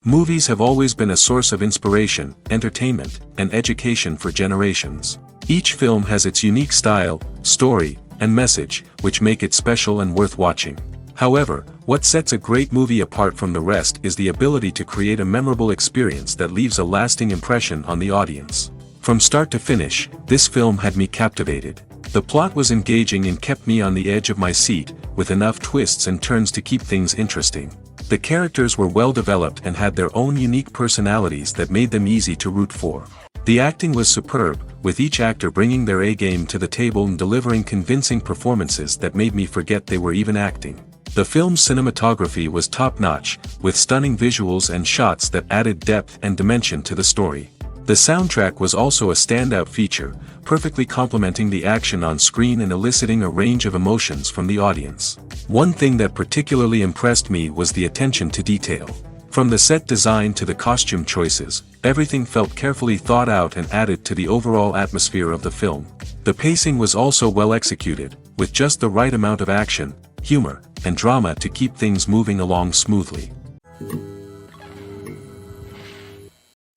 Movies have always been a source of inspiration, entertainment, and education for generations. Each film has its unique style, story, and message, which make it special and worth watching. However, what sets a great movie apart from the rest is the ability to create a memorable experience that leaves a lasting impression on the audience. From start to finish, this film had me captivated. The plot was engaging and kept me on the edge of my seat, with enough twists and turns to keep things interesting. The characters were well developed and had their own unique personalities that made them easy to root for. The acting was superb, with each actor bringing their A-game to the table and delivering convincing performances that made me forget they were even acting. The film's cinematography was top-notch, with stunning visuals and shots that added depth and dimension to the story. The soundtrack was also a standout feature, perfectly complementing the action on screen and eliciting a range of emotions from the audience. One thing that particularly impressed me was the attention to detail. From the set design to the costume choices, everything felt carefully thought out and added to the overall atmosphere of the film. The pacing was also well executed, with just the right amount of action, humor, and drama to keep things moving along smoothly.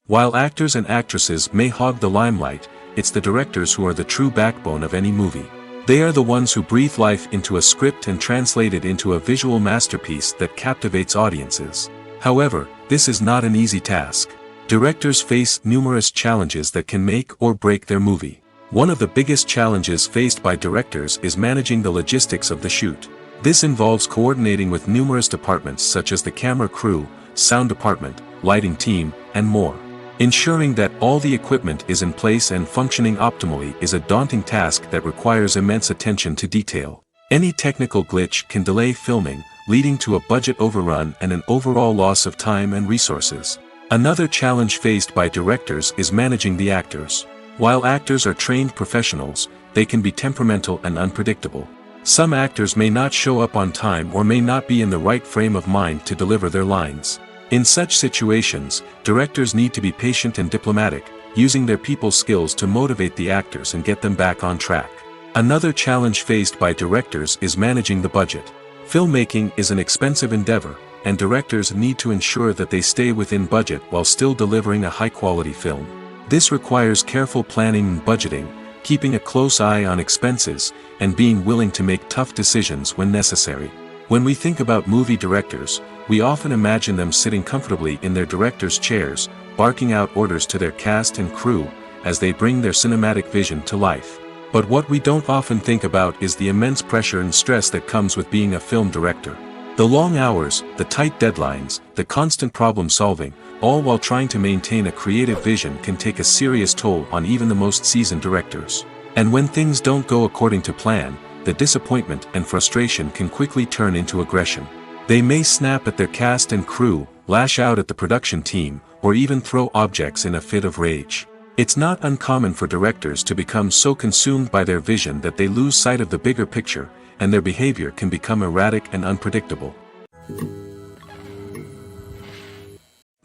While actors and actresses may hog the limelight, it's the directors who are the true backbone of any movie. They are the ones who breathe life into a script and translate it into a visual masterpiece that captivates audiences. However, this is not an easy task. Directors face numerous challenges that can make or break their movie. One of the biggest challenges faced by directors is managing the logistics of the shoot. This involves coordinating with numerous departments such as the camera crew, sound department, lighting team, and more. Ensuring that all the equipment is in place and functioning optimally is a daunting task that requires immense attention to detail. Any technical glitch can delay filming, leading to a budget overrun and an overall loss of time and resources. Another challenge faced by directors is managing the actors. While actors are trained professionals, they can be temperamental and unpredictable. Some actors may not show up on time or may not be in the right frame of mind to deliver their lines. In such situations, directors need to be patient and diplomatic, using their people skills to motivate the actors and get them back on track. Another challenge faced by directors is managing the budget. Filmmaking is an expensive endeavor, and directors need to ensure that they stay within budget while still delivering a high-quality film. This requires careful planning and budgeting, keeping a close eye on expenses, and being willing to make tough decisions when necessary. When we think about movie directors, we often imagine them sitting comfortably in their director's chairs, barking out orders to their cast and crew, as they bring their cinematic vision to life. But what we don't often think about is the immense pressure and stress that comes with being a film director. The long hours, the tight deadlines, the constant problem solving, all while trying to maintain a creative vision can take a serious toll on even the most seasoned directors. And when things don't go according to plan, the disappointment and frustration can quickly turn into aggression. They may snap at their cast and crew, lash out at the production team, or even throw objects in a fit of rage. It's not uncommon for directors to become so consumed by their vision that they lose sight of the bigger picture, and their behavior can become erratic and unpredictable.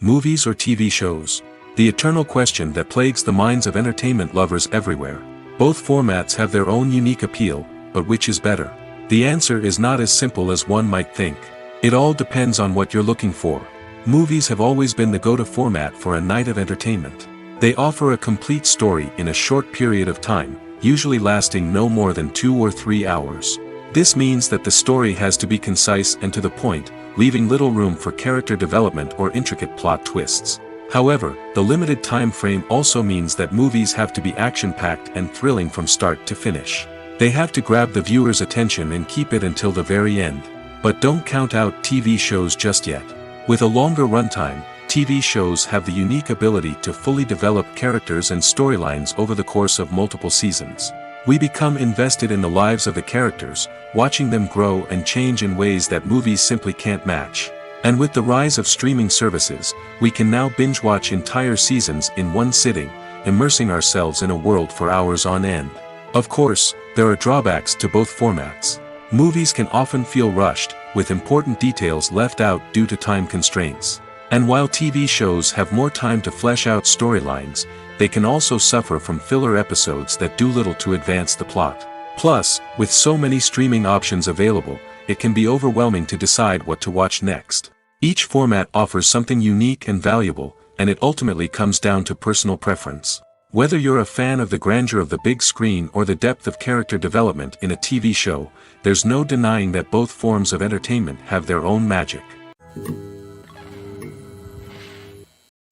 Movies or TV shows? The eternal question that plagues the minds of entertainment lovers everywhere. Both formats have their own unique appeal, but which is better? The answer is not as simple as one might think. It all depends on what you're looking for. Movies have always been the go-to format for a night of entertainment. They offer a complete story in a short period of time, usually lasting no more than 2 or 3 hours. This means that the story has to be concise and to the point, leaving little room for character development or intricate plot twists. However, the limited time frame also means that movies have to be action-packed and thrilling from start to finish. They have to grab the viewer's attention and keep it until the very end. But don't count out TV shows just yet. With a longer runtime, TV shows have the unique ability to fully develop characters and storylines over the course of multiple seasons. We become invested in the lives of the characters, watching them grow and change in ways that movies simply can't match. And with the rise of streaming services, we can now binge-watch entire seasons in one sitting, immersing ourselves in a world for hours on end. Of course, there are drawbacks to both formats. Movies can often feel rushed, with important details left out due to time constraints. And while TV shows have more time to flesh out storylines, they can also suffer from filler episodes that do little to advance the plot. Plus, with so many streaming options available, it can be overwhelming to decide what to watch next. Each format offers something unique and valuable, and it ultimately comes down to personal preference. Whether you're a fan of the grandeur of the big screen or the depth of character development in a TV show, there's no denying that both forms of entertainment have their own magic.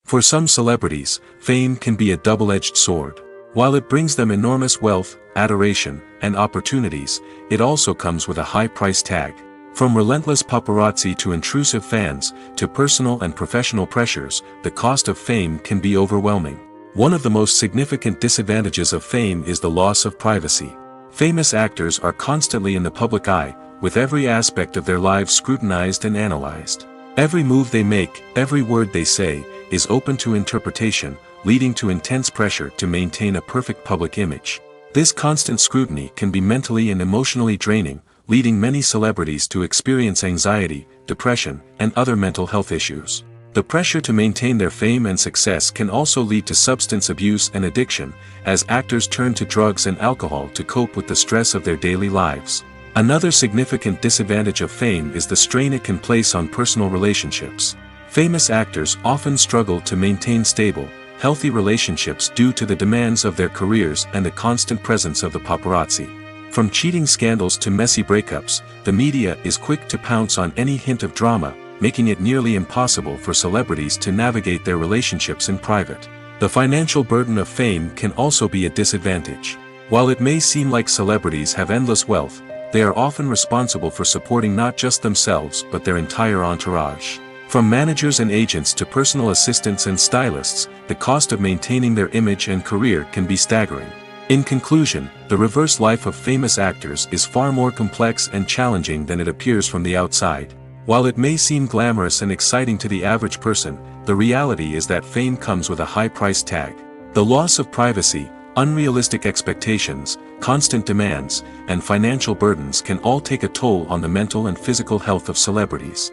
For some celebrities, fame can be a double-edged sword. While it brings them enormous wealth, adoration, and opportunities, it also comes with a high price tag. From relentless paparazzi to intrusive fans, to personal and professional pressures, the cost of fame can be overwhelming. One of the most significant disadvantages of fame is the loss of privacy. Famous actors are constantly in the public eye, with every aspect of their lives scrutinized and analyzed. Every move they make, every word they say, is open to interpretation, leading to intense pressure to maintain a perfect public image. This constant scrutiny can be mentally and emotionally draining, leading many celebrities to experience anxiety, depression, and other mental health issues. The pressure to maintain their fame and success can also lead to substance abuse and addiction, as actors turn to drugs and alcohol to cope with the stress of their daily lives. Another significant disadvantage of fame is the strain it can place on personal relationships. Famous actors often struggle to maintain stable, healthy relationships due to the demands of their careers and the constant presence of the paparazzi. From cheating scandals to messy breakups, the media is quick to pounce on any hint of drama, making it nearly impossible for celebrities to navigate their relationships in private. The financial burden of fame can also be a disadvantage. While it may seem like celebrities have endless wealth, they are often responsible for supporting not just themselves but their entire entourage. From managers and agents to personal assistants and stylists, the cost of maintaining their image and career can be staggering. In conclusion, the reverse life of famous actors is far more complex and challenging than it appears from the outside. While it may seem glamorous and exciting to the average person, the reality is that fame comes with a high price tag. The loss of privacy, unrealistic expectations, constant demands, and financial burdens can all take a toll on the mental and physical health of celebrities.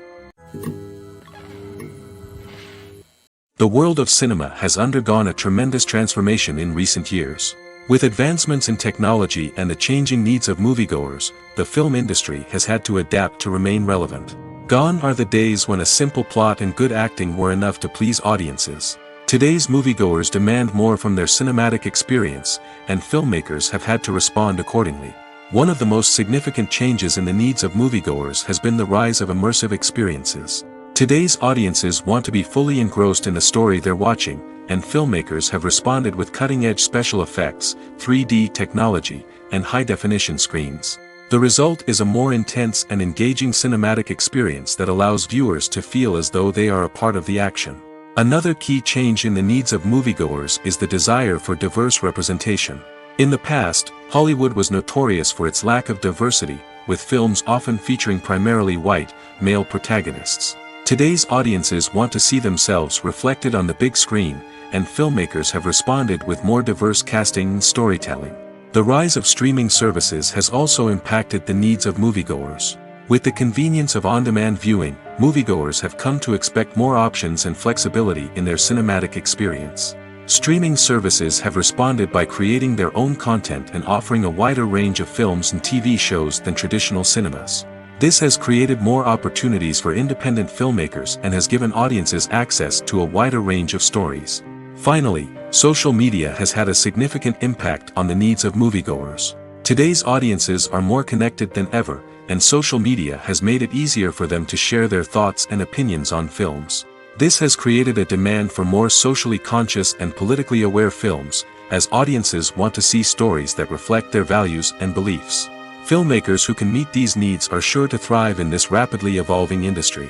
The world of cinema has undergone a tremendous transformation in recent years. With advancements in technology and the changing needs of moviegoers, the film industry has had to adapt to remain relevant. Gone are the days when a simple plot and good acting were enough to please audiences. Today's moviegoers demand more from their cinematic experience, and filmmakers have had to respond accordingly. One of the most significant changes in the needs of moviegoers has been the rise of immersive experiences. Today's audiences want to be fully engrossed in the story they're watching, and filmmakers have responded with cutting-edge special effects, 3D technology, and high-definition screens. The result is a more intense and engaging cinematic experience that allows viewers to feel as though they are a part of the action. Another key change in the needs of moviegoers is the desire for diverse representation. In the past, Hollywood was notorious for its lack of diversity, with films often featuring primarily white, male protagonists. Today's audiences want to see themselves reflected on the big screen, and filmmakers have responded with more diverse casting and storytelling. The rise of streaming services has also impacted the needs of moviegoers. With the convenience of on-demand viewing, moviegoers have come to expect more options and flexibility in their cinematic experience. Streaming services have responded by creating their own content and offering a wider range of films and TV shows than traditional cinemas. This has created more opportunities for independent filmmakers and has given audiences access to a wider range of stories. Finally, social media has had a significant impact on the needs of moviegoers. Today's audiences are more connected than ever, and social media has made it easier for them to share their thoughts and opinions on films. This has created a demand for more socially conscious and politically aware films, as audiences want to see stories that reflect their values and beliefs. Filmmakers who can meet these needs are sure to thrive in this rapidly evolving industry.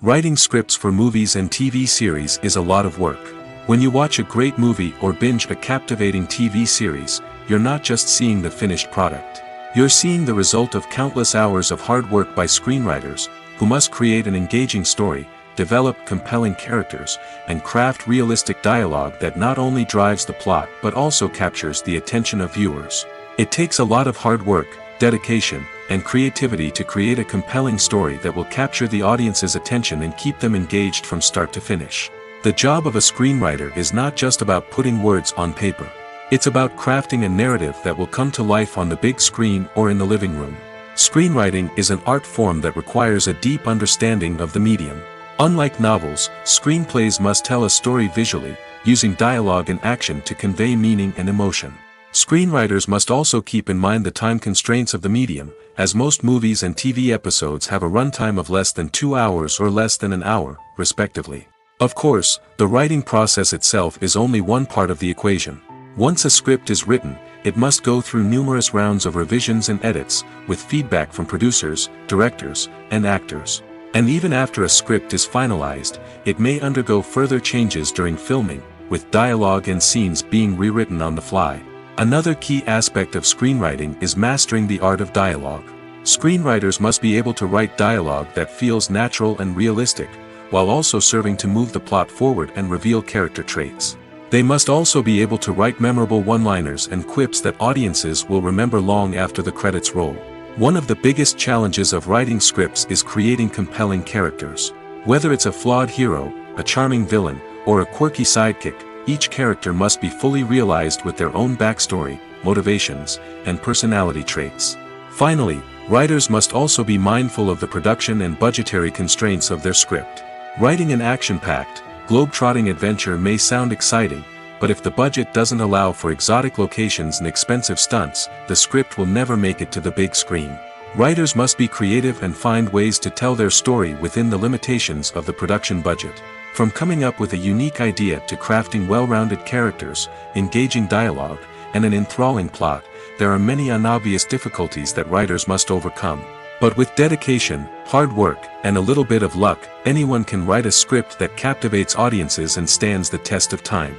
Writing scripts for movies and TV series is a lot of work. When you watch a great movie or binge a captivating TV series, you're not just seeing the finished product. You're seeing the result of countless hours of hard work by screenwriters, who must create an engaging story, develop compelling characters, and craft realistic dialogue that not only drives the plot but also captures the attention of viewers. It takes a lot of hard work, dedication, and creativity to create a compelling story that will capture the audience's attention and keep them engaged from start to finish. The job of a screenwriter is not just about putting words on paper. It's about crafting a narrative that will come to life on the big screen or in the living room. Screenwriting is an art form that requires a deep understanding of the medium. Unlike novels, screenplays must tell a story visually, using dialogue and action to convey meaning and emotion. Screenwriters must also keep in mind the time constraints of the medium, as most movies and TV episodes have a runtime of less than 2 hours or less than an hour, respectively. Of course, the writing process itself is only one part of the equation. Once a script is written, it must go through numerous rounds of revisions and edits, with feedback from producers, directors, and actors. And even after a script is finalized, it may undergo further changes during filming, with dialogue and scenes being rewritten on the fly. Another key aspect of screenwriting is mastering the art of dialogue. Screenwriters must be able to write dialogue that feels natural and realistic, while also serving to move the plot forward and reveal character traits. They must also be able to write memorable one-liners and quips that audiences will remember long after the credits roll. One of the biggest challenges of writing scripts is creating compelling characters. Whether it's a flawed hero, a charming villain, or a quirky sidekick, each character must be fully realized with their own backstory, motivations, and personality traits. Finally, writers must also be mindful of the production and budgetary constraints of their script. Writing an action-packed, globe-trotting adventure may sound exciting, but if the budget doesn't allow for exotic locations and expensive stunts, the script will never make it to the big screen. Writers must be creative and find ways to tell their story within the limitations of the production budget. From coming up with a unique idea to crafting well-rounded characters, engaging dialogue, and an enthralling plot, there are many unobvious difficulties that writers must overcome. But with dedication, hard work, and a little bit of luck, anyone can write a script that captivates audiences and stands the test of time.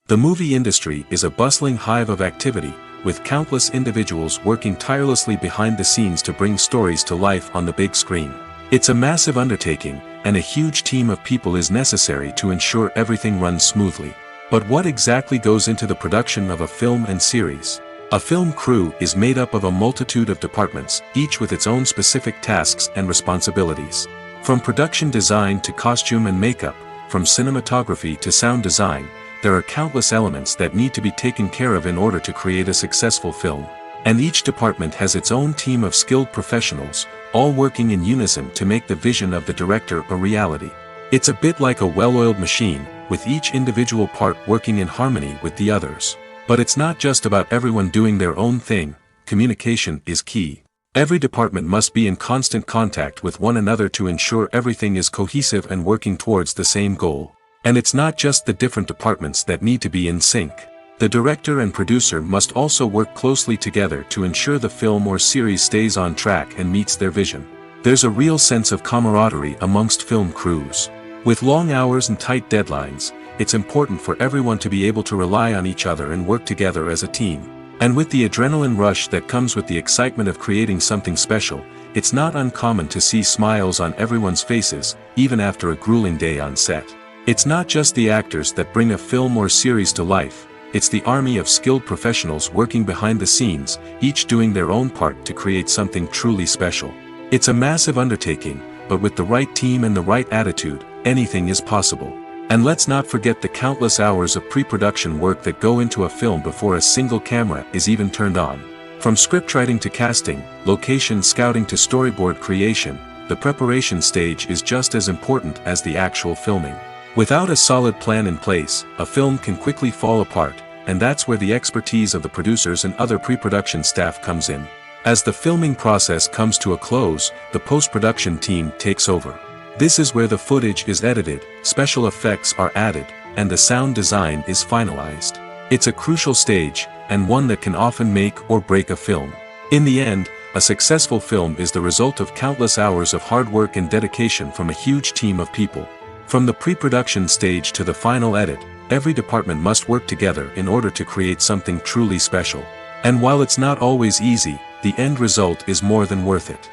The movie industry is a bustling hive of activity, with countless individuals working tirelessly behind the scenes to bring stories to life on the big screen. It's a massive undertaking, and a huge team of people is necessary to ensure everything runs smoothly. But what exactly goes into the production of a film and series? A film crew is made up of a multitude of departments, each with its own specific tasks and responsibilities. From production design to costume and makeup, from cinematography to sound design, there are countless elements that need to be taken care of in order to create a successful film. And each department has its own team of skilled professionals, all working in unison to make the vision of the director a reality. It's a bit like a well-oiled machine, with each individual part working in harmony with the others. But it's not just about everyone doing their own thing. Communication is key. Every department must be in constant contact with one another to ensure everything is cohesive and working towards the same goal. And it's not just the different departments that need to be in sync. The director and producer must also work closely together to ensure the film or series stays on track and meets their vision. There's a real sense of camaraderie amongst film crews. With long hours and tight deadlines, it's important for everyone to be able to rely on each other and work together as a team. And with the adrenaline rush that comes with the excitement of creating something special, it's not uncommon to see smiles on everyone's faces, even after a grueling day on set. It's not just the actors that bring a film or series to life, it's the army of skilled professionals working behind the scenes, each doing their own part to create something truly special. It's a massive undertaking, but with the right team and the right attitude, anything is possible. And let's not forget the countless hours of pre-production work that go into a film before a single camera is even turned on. From scriptwriting to casting, location scouting to storyboard creation, the preparation stage is just as important as the actual filming. Without a solid plan in place, a film can quickly fall apart, and that's where the expertise of the producers and other pre-production staff comes in. As the filming process comes to a close, the post-production team takes over. This is where the footage is edited, special effects are added, and the sound design is finalized. It's a crucial stage, and one that can often make or break a film. In the end, a successful film is the result of countless hours of hard work and dedication from a huge team of people. From the pre-production stage to the final edit, every department must work together in order to create something truly special. And while it's not always easy, the end result is more than worth it.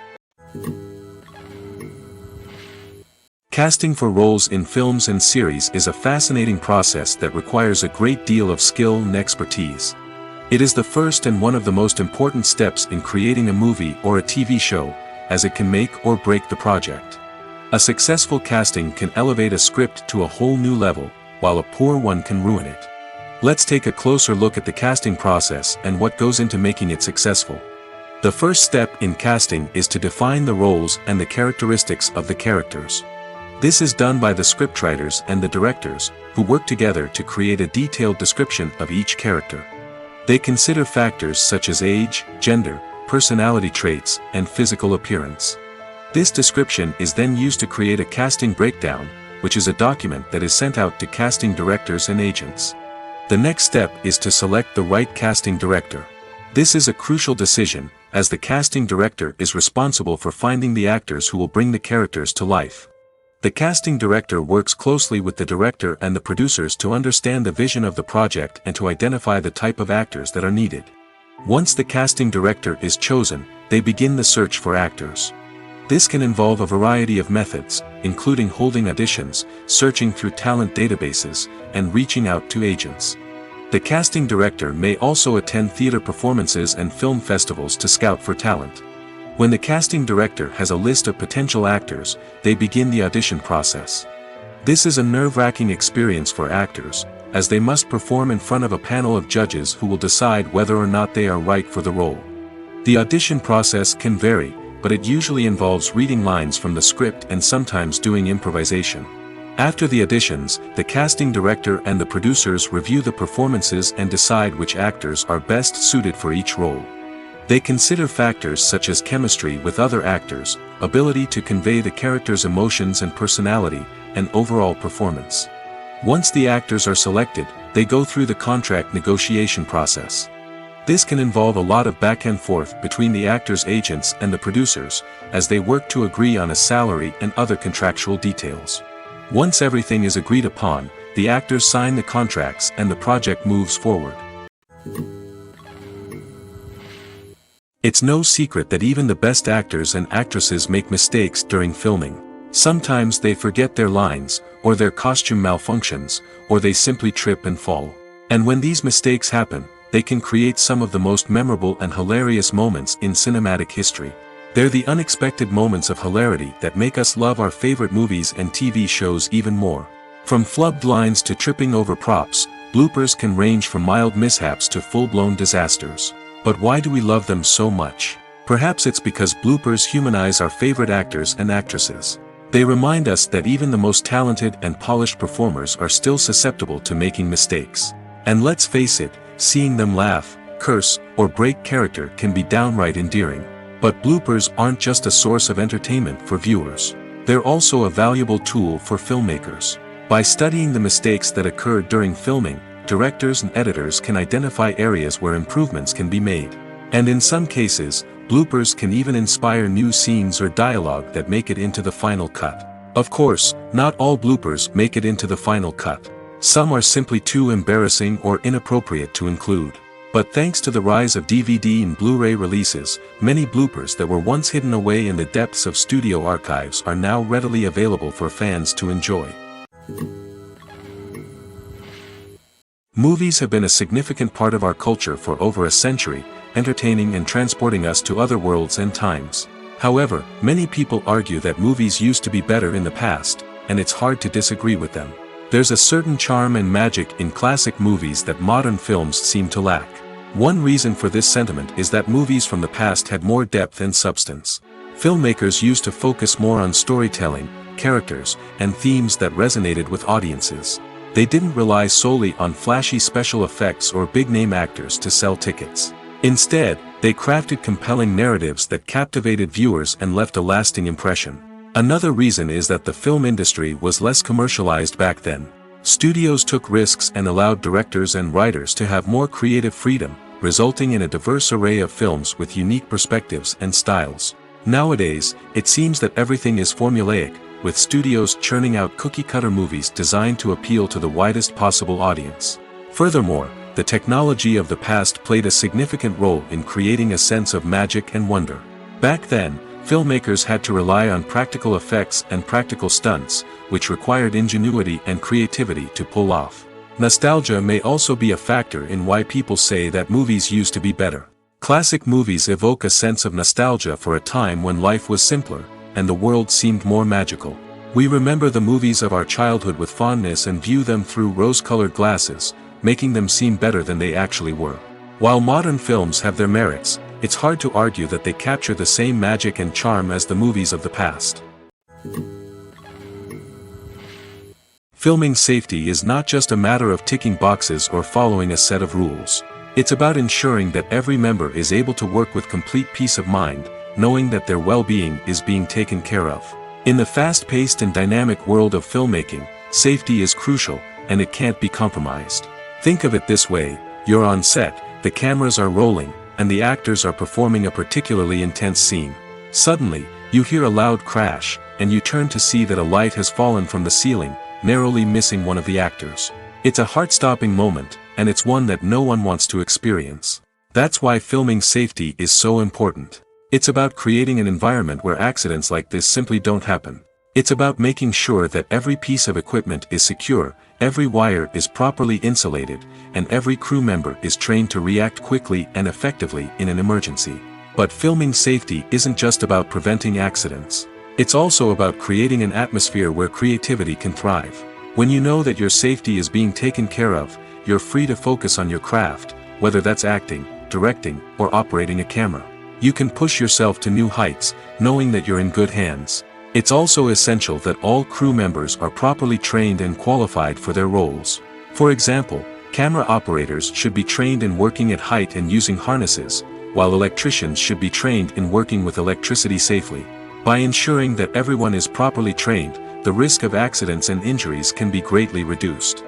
Casting for roles in films and series is a fascinating process that requires a great deal of skill and expertise. It is the first and one of the most important steps in creating a movie or a TV show, as it can make or break the project. A successful casting can elevate a script to a whole new level, while a poor one can ruin it. Let's take a closer look at the casting process and what goes into making it successful. The first step in casting is to define the roles and the characteristics of the characters. This is done by the scriptwriters and the directors, who work together to create a detailed description of each character. They consider factors such as age, gender, personality traits, and physical appearance. This description is then used to create a casting breakdown, which is a document that is sent out to casting directors and agents. The next step is to select the right casting director. This is a crucial decision, as the casting director is responsible for finding the actors who will bring the characters to life. The casting director works closely with the director and the producers to understand the vision of the project and to identify the type of actors that are needed. Once the casting director is chosen, they begin the search for actors. This can involve a variety of methods, including holding auditions, searching through talent databases, and reaching out to agents. The casting director may also attend theater performances and film festivals to scout for talent. When the casting director has a list of potential actors, they begin the audition process. This is a nerve-wracking experience for actors, as they must perform in front of a panel of judges who will decide whether or not they are right for the role. The audition process can vary, but it usually involves reading lines from the script and sometimes doing improvisation. After the auditions, the casting director and the producers review the performances and decide which actors are best suited for each role. They consider factors such as chemistry with other actors, ability to convey the character's emotions and personality, and overall performance. Once the actors are selected, they go through the contract negotiation process. This can involve a lot of back and forth between the actors' agents and the producers, as they work to agree on a salary and other contractual details. Once everything is agreed upon, the actors sign the contracts and the project moves forward. It's no secret that even the best actors and actresses make mistakes during filming. Sometimes they forget their lines, or their costume malfunctions, or they simply trip and fall. And when these mistakes happen, they can create some of the most memorable and hilarious moments in cinematic history. They're the unexpected moments of hilarity that make us love our favorite movies and TV shows even more. From flubbed lines to tripping over props, bloopers can range from mild mishaps to full-blown disasters. But why do we love them so much? Perhaps it's because bloopers humanize our favorite actors and actresses. They remind us that even the most talented and polished performers are still susceptible to making mistakes. And let's face it, seeing them laugh, curse, or break character can be downright endearing. But bloopers aren't just a source of entertainment for viewers. They're also a valuable tool for filmmakers. By studying the mistakes that occurred during filming, directors and editors can identify areas where improvements can be made. And in some cases, bloopers can even inspire new scenes or dialogue that make it into the final cut. Of course, not all bloopers make it into the final cut. Some are simply too embarrassing or inappropriate to include. But thanks to the rise of DVD and Blu-ray releases, many bloopers that were once hidden away in the depths of studio archives are now readily available for fans to enjoy. Movies have been a significant part of our culture for over a century, entertaining and transporting us to other worlds and times. However, many people argue that movies used to be better in the past, and it's hard to disagree with them. There's a certain charm and magic in classic movies that modern films seem to lack. One reason for this sentiment is that movies from the past had more depth and substance. Filmmakers used to focus more on storytelling, characters, and themes that resonated with audiences. They didn't rely solely on flashy special effects or big-name actors to sell tickets. Instead, they crafted compelling narratives that captivated viewers and left a lasting impression. Another reason is that the film industry was less commercialized back then. Studios took risks and allowed directors and writers to have more creative freedom, resulting in a diverse array of films with unique perspectives and styles. Nowadays, it seems that everything is formulaic, with studios churning out cookie-cutter movies designed to appeal to the widest possible audience. Furthermore, the technology of the past played a significant role in creating a sense of magic and wonder. Back then, filmmakers had to rely on practical effects and practical stunts, which required ingenuity and creativity to pull off. Nostalgia may also be a factor in why people say that movies used to be better. Classic movies evoke a sense of nostalgia for a time when life was simpler, and the world seemed more magical. We remember the movies of our childhood with fondness and view them through rose-colored glasses, making them seem better than they actually were. While modern films have their merits, it's hard to argue that they capture the same magic and charm as the movies of the past. Filming safety is not just a matter of ticking boxes or following a set of rules. It's about ensuring that every member is able to work with complete peace of mind, knowing that their well-being is being taken care of. In the fast-paced and dynamic world of filmmaking, safety is crucial, and it can't be compromised. Think of it this way: you're on set, the cameras are rolling, and the actors are performing a particularly intense scene. Suddenly, you hear a loud crash, and you turn to see that a light has fallen from the ceiling, narrowly missing one of the actors. It's a heart-stopping moment, and it's one that no one wants to experience. That's why filming safety is so important. It's about creating an environment where accidents like this simply don't happen. It's about making sure that every piece of equipment is secure, every wire is properly insulated, and every crew member is trained to react quickly and effectively in an emergency. But filming safety isn't just about preventing accidents. It's also about creating an atmosphere where creativity can thrive. When you know that your safety is being taken care of, you're free to focus on your craft, whether that's acting, directing, or operating a camera. You can push yourself to new heights, knowing that you're in good hands. It's also essential that all crew members are properly trained and qualified for their roles. For example, camera operators should be trained in working at height and using harnesses, while electricians should be trained in working with electricity safely. By ensuring that everyone is properly trained, the risk of accidents and injuries can be greatly reduced.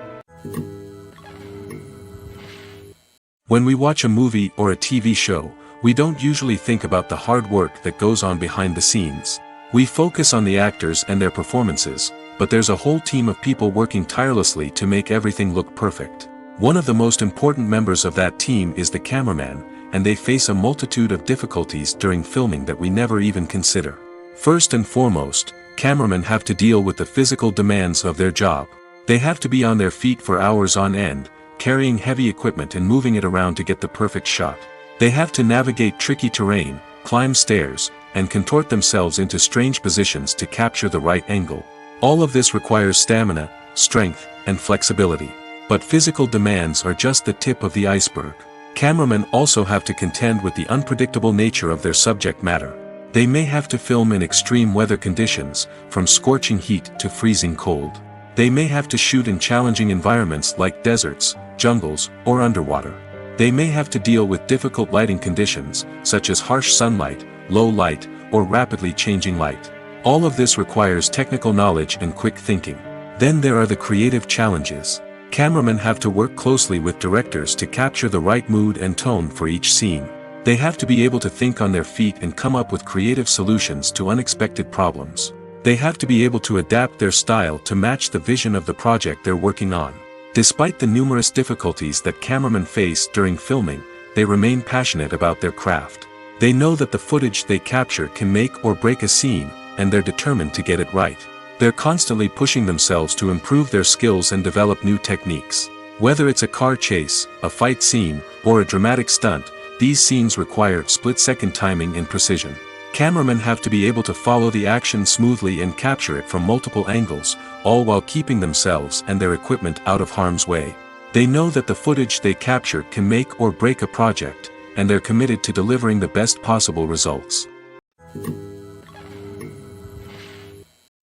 When we watch a movie or a TV show, we don't usually think about the hard work that goes on behind the scenes. We focus on the actors and their performances, but there's a whole team of people working tirelessly to make everything look perfect. One of the most important members of that team is the cameraman, and they face a multitude of difficulties during filming that we never even consider. First and foremost, cameramen have to deal with the physical demands of their job. They have to be on their feet for hours on end, carrying heavy equipment and moving it around to get the perfect shot. They have to navigate tricky terrain, climb stairs, and contort themselves into strange positions to capture the right angle. All of this requires stamina, strength, and flexibility. But physical demands are just the tip of the iceberg. Cameramen also have to contend with the unpredictable nature of their subject matter. They may have to film in extreme weather conditions, from scorching heat to freezing cold. They may have to shoot in challenging environments like deserts, jungles, or underwater. They may have to deal with difficult lighting conditions, such as harsh sunlight, low light, or rapidly changing light. All of this requires technical knowledge and quick thinking. Then there are the creative challenges. Cameramen have to work closely with directors to capture the right mood and tone for each scene. They have to be able to think on their feet and come up with creative solutions to unexpected problems. They have to be able to adapt their style to match the vision of the project they're working on. Despite the numerous difficulties that cameramen face during filming, they remain passionate about their craft. They know that the footage they capture can make or break a scene, and they're determined to get it right. They're constantly pushing themselves to improve their skills and develop new techniques. Whether it's a car chase, a fight scene, or a dramatic stunt, these scenes require split-second timing and precision. Cameramen have to be able to follow the action smoothly and capture it from multiple angles, all while keeping themselves and their equipment out of harm's way. They know that the footage they capture can make or break a project, and they're committed to delivering the best possible results.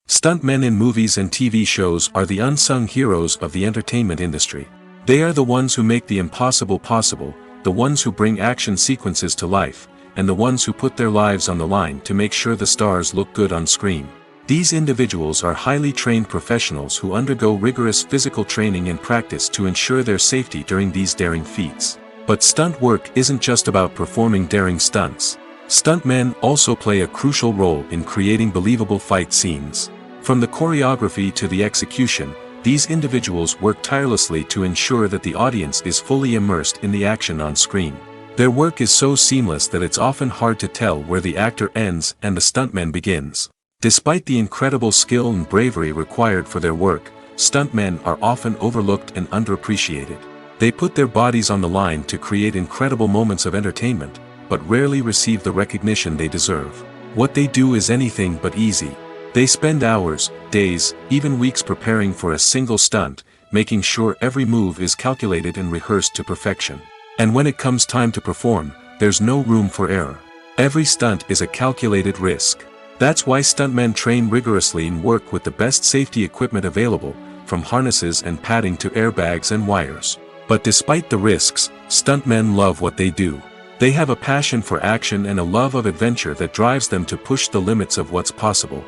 Stuntmen in movies and TV shows are the unsung heroes of the entertainment industry. They are the ones who make the impossible possible, the ones who bring action sequences to life, and the ones who put their lives on the line to make sure the stars look good on screen. These individuals are highly trained professionals who undergo rigorous physical training and practice to ensure their safety during these daring feats. But stunt work isn't just about performing daring stunts. Stuntmen also play a crucial role in creating believable fight scenes. From the choreography to the execution, these individuals work tirelessly to ensure that the audience is fully immersed in the action on screen. Their work is so seamless that it's often hard to tell where the actor ends and the stuntman begins. Despite the incredible skill and bravery required for their work, stuntmen are often overlooked and underappreciated. They put their bodies on the line to create incredible moments of entertainment, but rarely receive the recognition they deserve. What they do is anything but easy. They spend hours, days, even weeks preparing for a single stunt, making sure every move is calculated and rehearsed to perfection. And when it comes time to perform, there's no room for error. Every stunt is a calculated risk. That's why stuntmen train rigorously and work with the best safety equipment available, from harnesses and padding to airbags and wires. But despite the risks, stuntmen love what they do. They have a passion for action and a love of adventure that drives them to push the limits of what's possible.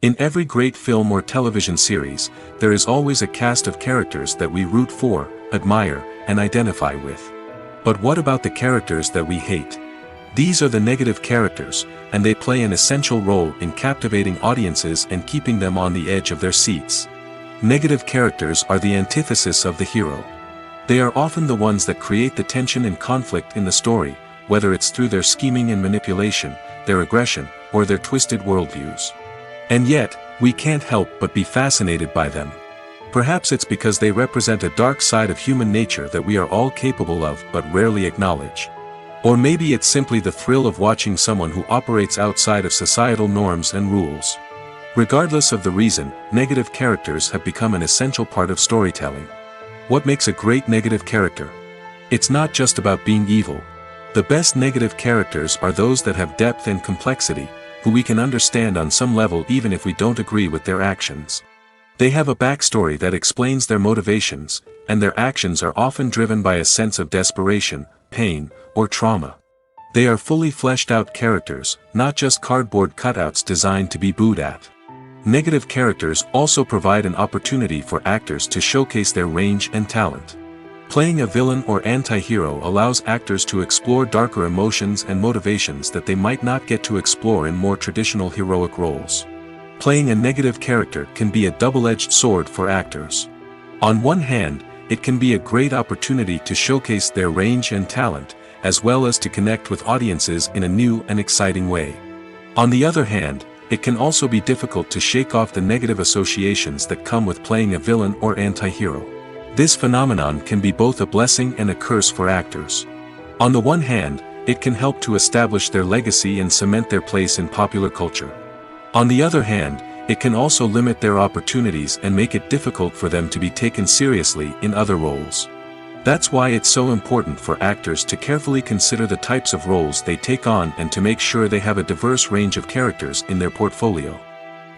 In every great film or television series, there is always a cast of characters that we root for, admire, and identify with. But what about the characters that we hate? These are the negative characters, and they play an essential role in captivating audiences and keeping them on the edge of their seats. Negative characters are the antithesis of the hero. They are often the ones that create the tension and conflict in the story, whether it's through their scheming and manipulation, their aggression, or their twisted worldviews. And yet, we can't help but be fascinated by them. Perhaps it's because they represent a dark side of human nature that we are all capable of but rarely acknowledge. Or maybe it's simply the thrill of watching someone who operates outside of societal norms and rules. Regardless of the reason, negative characters have become an essential part of storytelling. What makes a great negative character? It's not just about being evil. The best negative characters are those that have depth and complexity, who we can understand on some level even if we don't agree with their actions. They have a backstory that explains their motivations, and their actions are often driven by a sense of desperation, pain, or trauma. They are fully fleshed out characters, not just cardboard cutouts designed to be booed at. Negative characters also provide an opportunity for actors to showcase their range and talent. Playing a villain or anti-hero allows actors to explore darker emotions and motivations that they might not get to explore in more traditional heroic roles. Playing a negative character can be a double-edged sword for actors. On one hand, it can be a great opportunity to showcase their range and talent, as well as to connect with audiences in a new and exciting way. On the other hand, it can also be difficult to shake off the negative associations that come with playing a villain or anti-hero. This phenomenon can be both a blessing and a curse for actors. On the one hand, it can help to establish their legacy and cement their place in popular culture. On the other hand, it can also limit their opportunities and make it difficult for them to be taken seriously in other roles. That's why it's so important for actors to carefully consider the types of roles they take on and to make sure they have a diverse range of characters in their portfolio.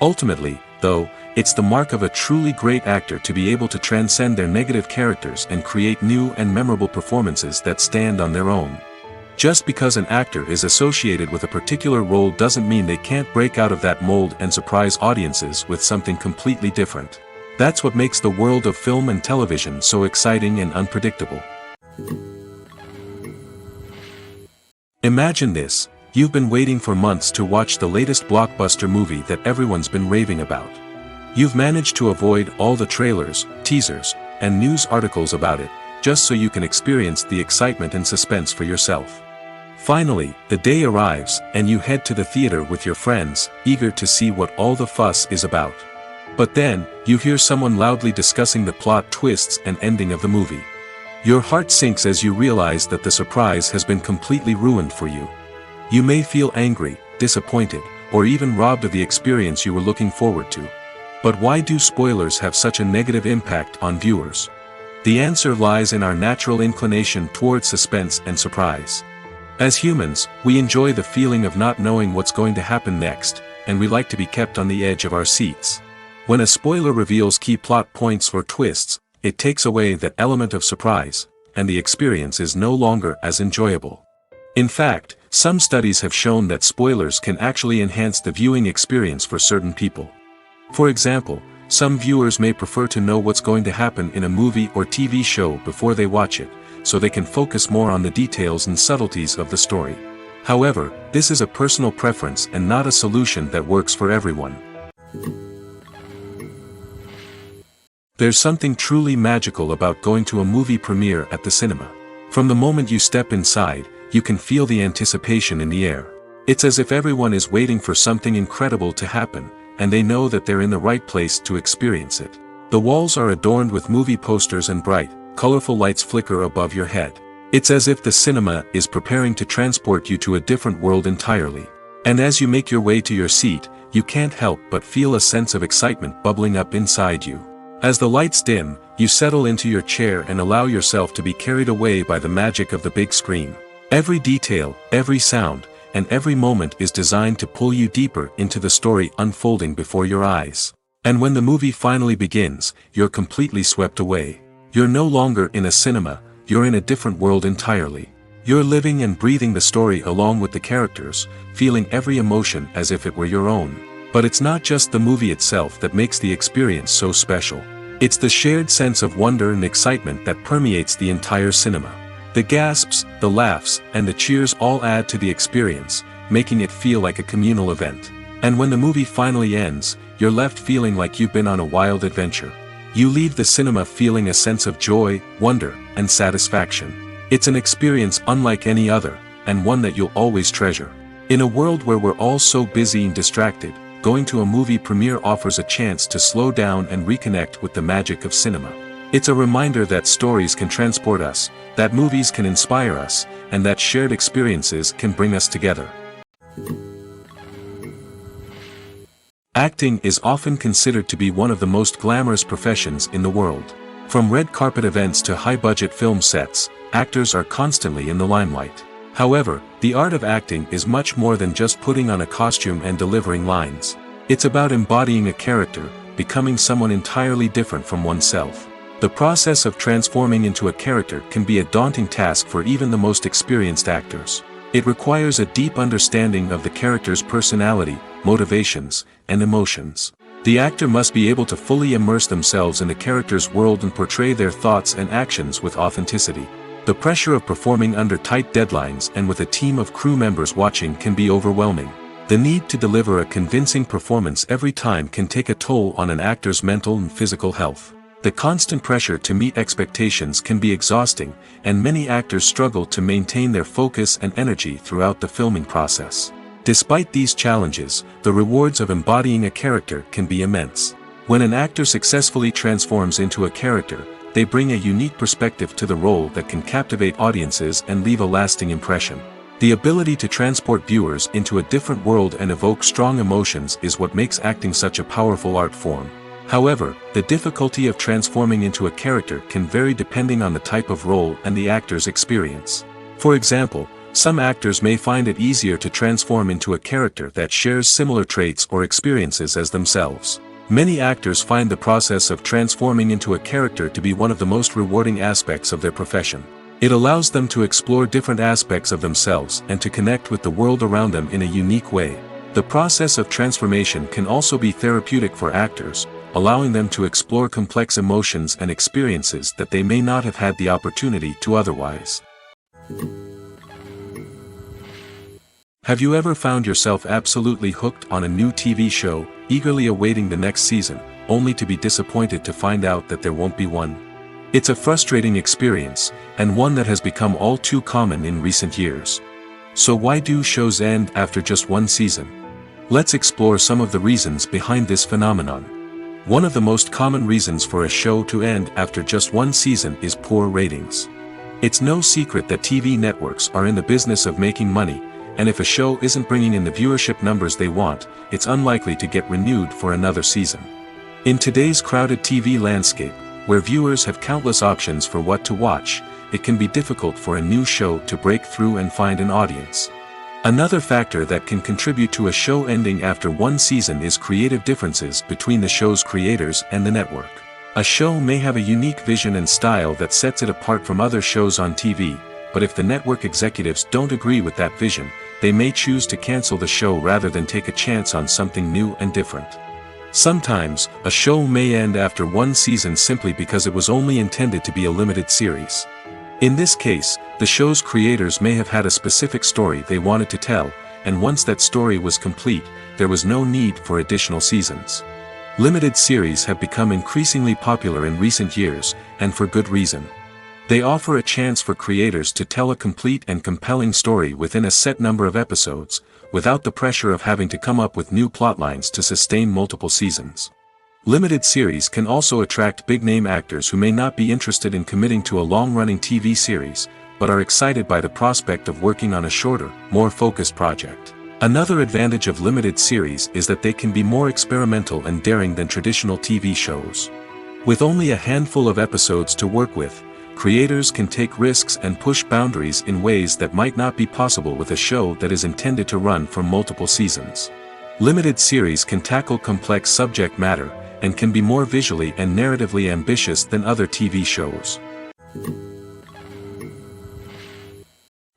Ultimately, though, it's the mark of a truly great actor to be able to transcend their negative characters and create new and memorable performances that stand on their own. Just because an actor is associated with a particular role doesn't mean they can't break out of that mold and surprise audiences with something completely different. That's what makes the world of film and television so exciting and unpredictable. Imagine this: you've been waiting for months to watch the latest blockbuster movie that everyone's been raving about. You've managed to avoid all the trailers, teasers, and news articles about it, just so you can experience the excitement and suspense for yourself. Finally, the day arrives, and you head to the theater with your friends, eager to see what all the fuss is about. But then, you hear someone loudly discussing the plot twists and ending of the movie. Your heart sinks as you realize that the surprise has been completely ruined for you. You may feel angry, disappointed, or even robbed of the experience you were looking forward to. But why do spoilers have such a negative impact on viewers? The answer lies in our natural inclination toward suspense and surprise. As humans, we enjoy the feeling of not knowing what's going to happen next, and we like to be kept on the edge of our seats. When a spoiler reveals key plot points or twists, it takes away that element of surprise, and the experience is no longer as enjoyable. In fact, some studies have shown that spoilers can actually enhance the viewing experience for certain people. For example, some viewers may prefer to know what's going to happen in a movie or TV show before they watch it, so they can focus more on the details and subtleties of the story. However, this is a personal preference and not a solution that works for everyone. There's something truly magical about going to a movie premiere at the cinema. From the moment you step inside, you can feel the anticipation in the air. It's as if everyone is waiting for something incredible to happen, and they know that they're in the right place to experience it. The walls are adorned with movie posters and bright, colorful lights flicker above your head. It's as if the cinema is preparing to transport you to a different world entirely. And as you make your way to your seat, you can't help but feel a sense of excitement bubbling up inside you. As the lights dim, you settle into your chair and allow yourself to be carried away by the magic of the big screen. Every detail, every sound, and every moment is designed to pull you deeper into the story unfolding before your eyes. And when the movie finally begins, you're completely swept away. You're no longer in a cinema, you're in a different world entirely. You're living and breathing the story along with the characters, feeling every emotion as if it were your own. But it's not just the movie itself that makes the experience so special. It's the shared sense of wonder and excitement that permeates the entire cinema. The gasps, the laughs, and the cheers all add to the experience, making it feel like a communal event. And when the movie finally ends, you're left feeling like you've been on a wild adventure. You leave the cinema feeling a sense of joy, wonder, and satisfaction. It's an experience unlike any other, and one that you'll always treasure. In a world where we're all so busy and distracted, going to a movie premiere offers a chance to slow down and reconnect with the magic of cinema. It's a reminder that stories can transport us, that movies can inspire us, and that shared experiences can bring us together. Acting is often considered to be one of the most glamorous professions in the world. From red carpet events to high-budget film sets, actors are constantly in the limelight. However, the art of acting is much more than just putting on a costume and delivering lines. It's about embodying a character, becoming someone entirely different from oneself. The process of transforming into a character can be a daunting task for even the most experienced actors. It requires a deep understanding of the character's personality, motivations, and emotions. The actor must be able to fully immerse themselves in the character's world and portray their thoughts and actions with authenticity. The pressure of performing under tight deadlines and with a team of crew members watching can be overwhelming. The need to deliver a convincing performance every time can take a toll on an actor's mental and physical health. The constant pressure to meet expectations can be exhausting, and many actors struggle to maintain their focus and energy throughout the filming process. Despite these challenges, the rewards of embodying a character can be immense. When an actor successfully transforms into a character, they bring a unique perspective to the role that can captivate audiences and leave a lasting impression. The ability to transport viewers into a different world and evoke strong emotions is what makes acting such a powerful art form. However, the difficulty of transforming into a character can vary depending on the type of role and the actor's experience. For example, some actors may find it easier to transform into a character that shares similar traits or experiences as themselves. Many actors find the process of transforming into a character to be one of the most rewarding aspects of their profession. It allows them to explore different aspects of themselves and to connect with the world around them in a unique way. The process of transformation can also be therapeutic for actors, allowing them to explore complex emotions and experiences that they may not have had the opportunity to otherwise. Have you ever found yourself absolutely hooked on a new TV show, eagerly awaiting the next season, only to be disappointed to find out that there won't be one? It's a frustrating experience, and one that has become all too common in recent years. So why do shows end after just one season? Let's explore some of the reasons behind this phenomenon. One of the most common reasons for a show to end after just one season is poor ratings. It's no secret that TV networks are in the business of making money, and if a show isn't bringing in the viewership numbers they want, it's unlikely to get renewed for another season. In today's crowded TV landscape, where viewers have countless options for what to watch, it can be difficult for a new show to break through and find an audience. Another factor that can contribute to a show ending after one season is creative differences between the show's creators and the network. A show may have a unique vision and style that sets it apart from other shows on TV, but if the network executives don't agree with that vision, they may choose to cancel the show rather than take a chance on something new and different. Sometimes, a show may end after one season simply because it was only intended to be a limited series. In this case, the show's creators may have had a specific story they wanted to tell, and once that story was complete, there was no need for additional seasons. Limited series have become increasingly popular in recent years, and for good reason. They offer a chance for creators to tell a complete and compelling story within a set number of episodes, without the pressure of having to come up with new plotlines to sustain multiple seasons. Limited series can also attract big-name actors who may not be interested in committing to a long-running TV series, but are excited by the prospect of working on a shorter, more focused project. Another advantage of limited series is that they can be more experimental and daring than traditional TV shows. With only a handful of episodes to work with, creators can take risks and push boundaries in ways that might not be possible with a show that is intended to run for multiple seasons. Limited series can tackle complex subject matter, and can be more visually and narratively ambitious than other TV shows.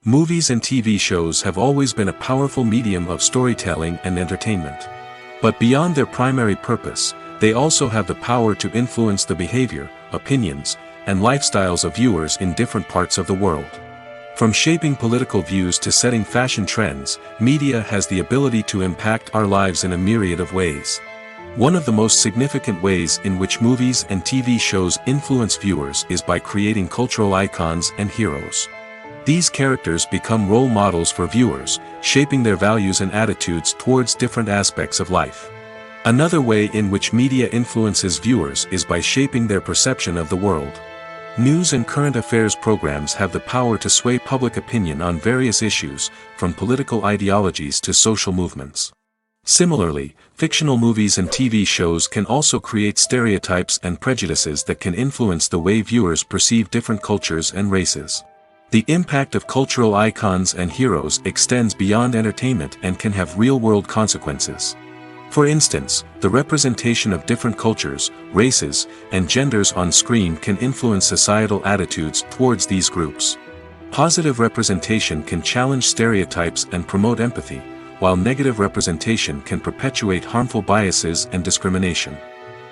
Movies and TV shows have always been a powerful medium of storytelling and entertainment. But beyond their primary purpose, they also have the power to influence the behavior, opinions, and lifestyles of viewers in different parts of the world. From shaping political views to setting fashion trends, media has the ability to impact our lives in a myriad of ways. One of the most significant ways in which movies and TV shows influence viewers is by creating cultural icons and heroes. These characters become role models for viewers, shaping their values and attitudes towards different aspects of life. Another way in which media influences viewers is by shaping their perception of the world. News and current affairs programs have the power to sway public opinion on various issues, from political ideologies to social movements. Similarly, fictional movies and TV shows can also create stereotypes and prejudices that can influence the way viewers perceive different cultures and races. The impact of cultural icons and heroes extends beyond entertainment and can have real-world consequences. For instance, the representation of different cultures, races, and genders on screen can influence societal attitudes towards these groups. Positive representation can challenge stereotypes and promote empathy, while negative representation can perpetuate harmful biases and discrimination.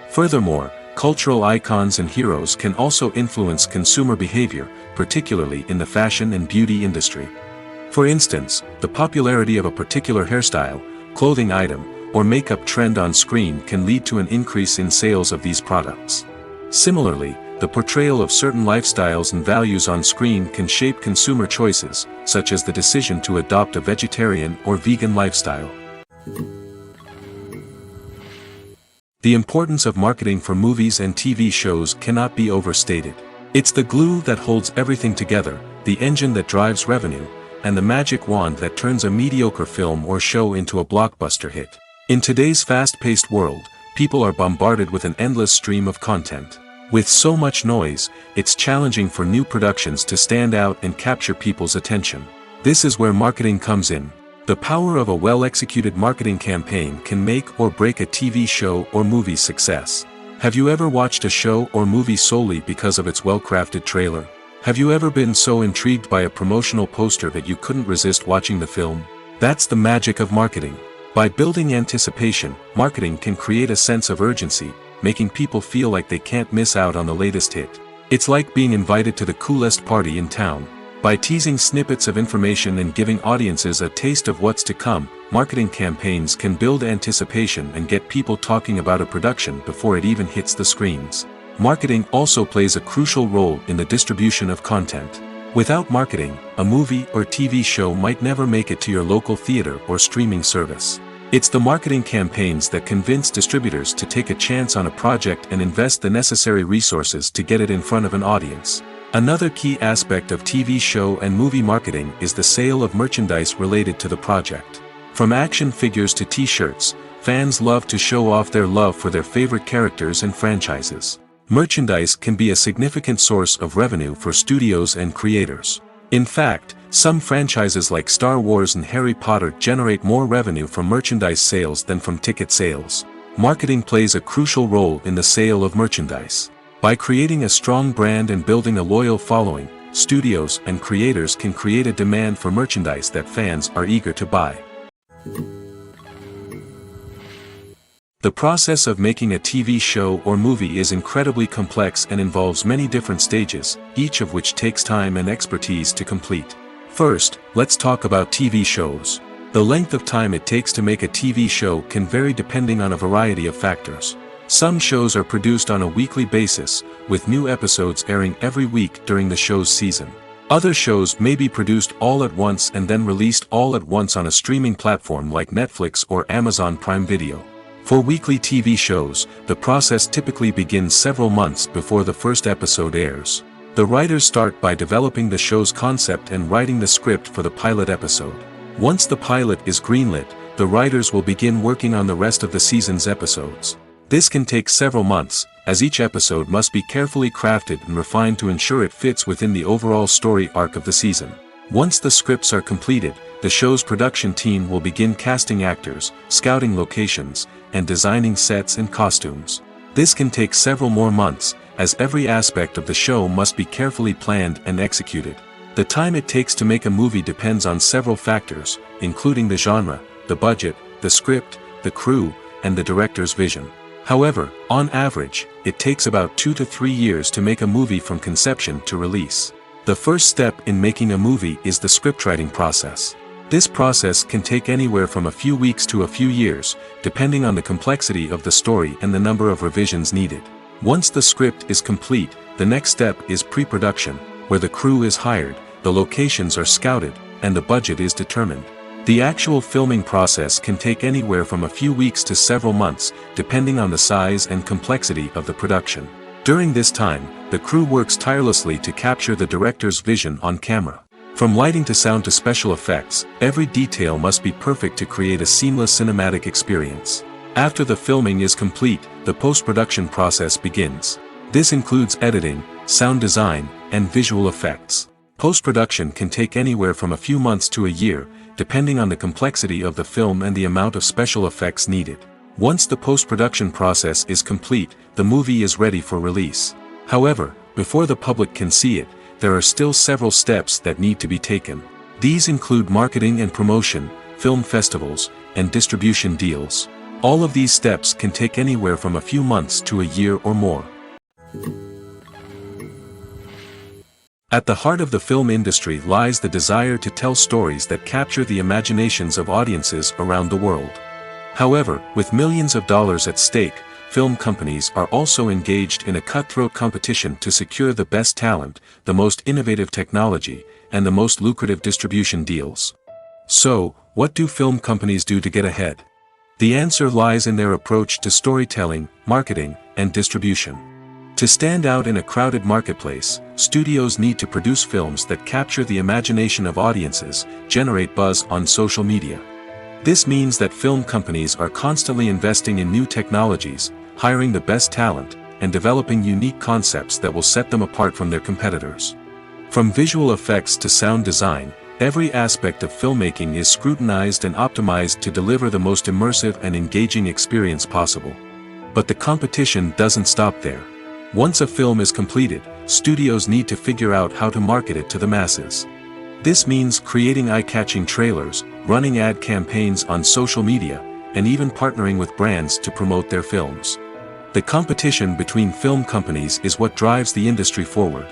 Furthermore, cultural icons and heroes can also influence consumer behavior, particularly in the fashion and beauty industry. For instance, the popularity of a particular hairstyle, clothing item, or makeup trend on screen can lead to an increase in sales of these products. Similarly, the portrayal of certain lifestyles and values on screen can shape consumer choices, such as the decision to adopt a vegetarian or vegan lifestyle. The importance of marketing for movies and TV shows cannot be overstated. It's the glue that holds everything together, the engine that drives revenue, and the magic wand that turns a mediocre film or show into a blockbuster hit. In today's fast-paced world, people are bombarded with an endless stream of content. With so much noise, it's challenging for new productions to stand out and capture people's attention. This is where marketing comes in. The power of a well-executed marketing campaign can make or break a TV show or movie's success. Have you ever watched a show or movie solely because of its well-crafted trailer? Have you ever been so intrigued by a promotional poster that you couldn't resist watching the film? That's the magic of marketing. By building anticipation, marketing can create a sense of urgency, making people feel like they can't miss out on the latest hit. It's like being invited to the coolest party in town. By teasing snippets of information and giving audiences a taste of what's to come, marketing campaigns can build anticipation and get people talking about a production before it even hits the screens. Marketing also plays a crucial role in the distribution of content. Without marketing, a movie or TV show might never make it to your local theater or streaming service. It's the marketing campaigns that convince distributors to take a chance on a project and invest the necessary resources to get it in front of an audience. Another key aspect of TV show and movie marketing is the sale of merchandise related to the project. From action figures to t-shirts, fans love to show off their love for their favorite characters and franchises. Merchandise can be a significant source of revenue for studios and creators. In fact, some franchises like Star Wars and Harry Potter generate more revenue from merchandise sales than from ticket sales. Marketing plays a crucial role in the sale of merchandise. By creating a strong brand and building a loyal following, studios and creators can create a demand for merchandise that fans are eager to buy. The process of making a TV show or movie is incredibly complex and involves many different stages, each of which takes time and expertise to complete. First, let's talk about TV shows. The length of time it takes to make a TV show can vary depending on a variety of factors. Some shows are produced on a weekly basis, with new episodes airing every week during the show's season. Other shows may be produced all at once and then released all at once on a streaming platform like Netflix or Amazon Prime Video. For weekly TV shows, the process typically begins several months before the first episode airs. The writers start by developing the show's concept and writing the script for the pilot episode. Once the pilot is greenlit, the writers will begin working on the rest of the season's episodes. This can take several months, as each episode must be carefully crafted and refined to ensure it fits within the overall story arc of the season. Once the scripts are completed, the show's production team will begin casting actors, scouting locations, and designing sets and costumes. This can take several more months, as every aspect of the show must be carefully planned and executed. The time it takes to make a movie depends on several factors, including the genre, the budget, the script, the crew, and the director's vision. However, on average, it takes about 2 to 3 years to make a movie from conception to release. The first step in making a movie is the scriptwriting process. This process can take anywhere from a few weeks to a few years, depending on the complexity of the story and the number of revisions needed. Once the script is complete, the next step is pre-production, where the crew is hired, the locations are scouted, and the budget is determined. The actual filming process can take anywhere from a few weeks to several months, depending on the size and complexity of the production. During this time, the crew works tirelessly to capture the director's vision on camera. From lighting to sound to special effects, every detail must be perfect to create a seamless cinematic experience. After the filming is complete, the post-production process begins. This includes editing, sound design, and visual effects. Post-production can take anywhere from a few months to a year, depending on the complexity of the film and the amount of special effects needed. Once the post-production process is complete, the movie is ready for release. However, before the public can see it, there are still several steps that need to be taken. These include marketing and promotion, film festivals, and distribution deals. All of these steps can take anywhere from a few months to a year or more. At the heart of the film industry lies the desire to tell stories that capture the imaginations of audiences around the world. However, with millions of dollars at stake, film companies are also engaged in a cutthroat competition to secure the best talent, the most innovative technology, and the most lucrative distribution deals. So, what do film companies do to get ahead? The answer lies in their approach to storytelling, marketing, and distribution. To stand out in a crowded marketplace, studios need to produce films that capture the imagination of audiences, generate buzz on social media. This means that film companies are constantly investing in new technologies, hiring the best talent, and developing unique concepts that will set them apart from their competitors. From visual effects to sound design, every aspect of filmmaking is scrutinized and optimized to deliver the most immersive and engaging experience possible. But the competition doesn't stop there. Once a film is completed, studios need to figure out how to market it to the masses. This means creating eye-catching trailers, running ad campaigns on social media, and even partnering with brands to promote their films. The competition between film companies is what drives the industry forward.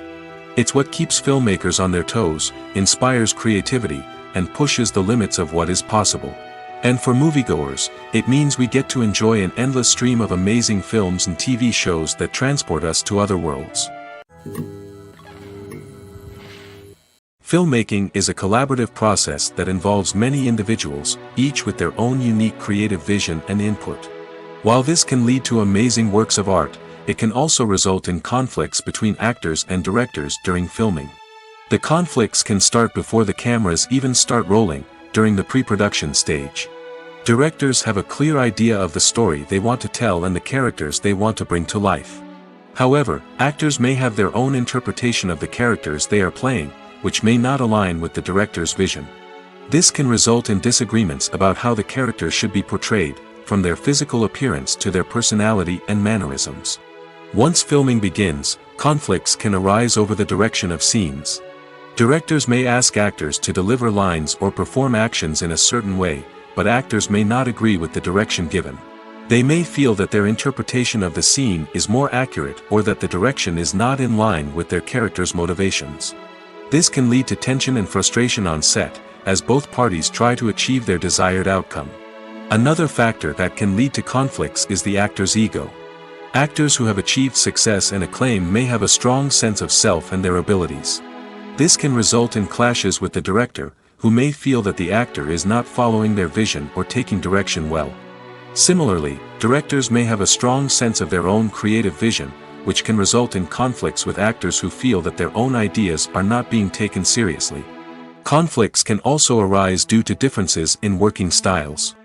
It's what keeps filmmakers on their toes, inspires creativity, and pushes the limits of what is possible. And for moviegoers, it means we get to enjoy an endless stream of amazing films and TV shows that transport us to other worlds. Filmmaking is a collaborative process that involves many individuals, each with their own unique creative vision and input. While this can lead to amazing works of art, it can also result in conflicts between actors and directors during filming. The conflicts can start before the cameras even start rolling, during the pre-production stage. Directors have a clear idea of the story they want to tell and the characters they want to bring to life. However, actors may have their own interpretation of the characters they are playing, which may not align with the director's vision. This can result in disagreements about how the characters should be portrayed, from their physical appearance to their personality and mannerisms. Once filming begins, conflicts can arise over the direction of scenes. Directors may ask actors to deliver lines or perform actions in a certain way, but actors may not agree with the direction given. They may feel that their interpretation of the scene is more accurate or that the direction is not in line with their character's motivations. This can lead to tension and frustration on set, as both parties try to achieve their desired outcome. Another factor that can lead to conflicts is the actor's ego. Actors who have achieved success and acclaim may have a strong sense of self and their abilities. This can result in clashes with the director, who may feel that the actor is not following their vision or taking direction well. Similarly, directors may have a strong sense of their own creative vision, which can result in conflicts with actors who feel that their own ideas are not being taken seriously. Conflicts can also arise due to differences in working styles.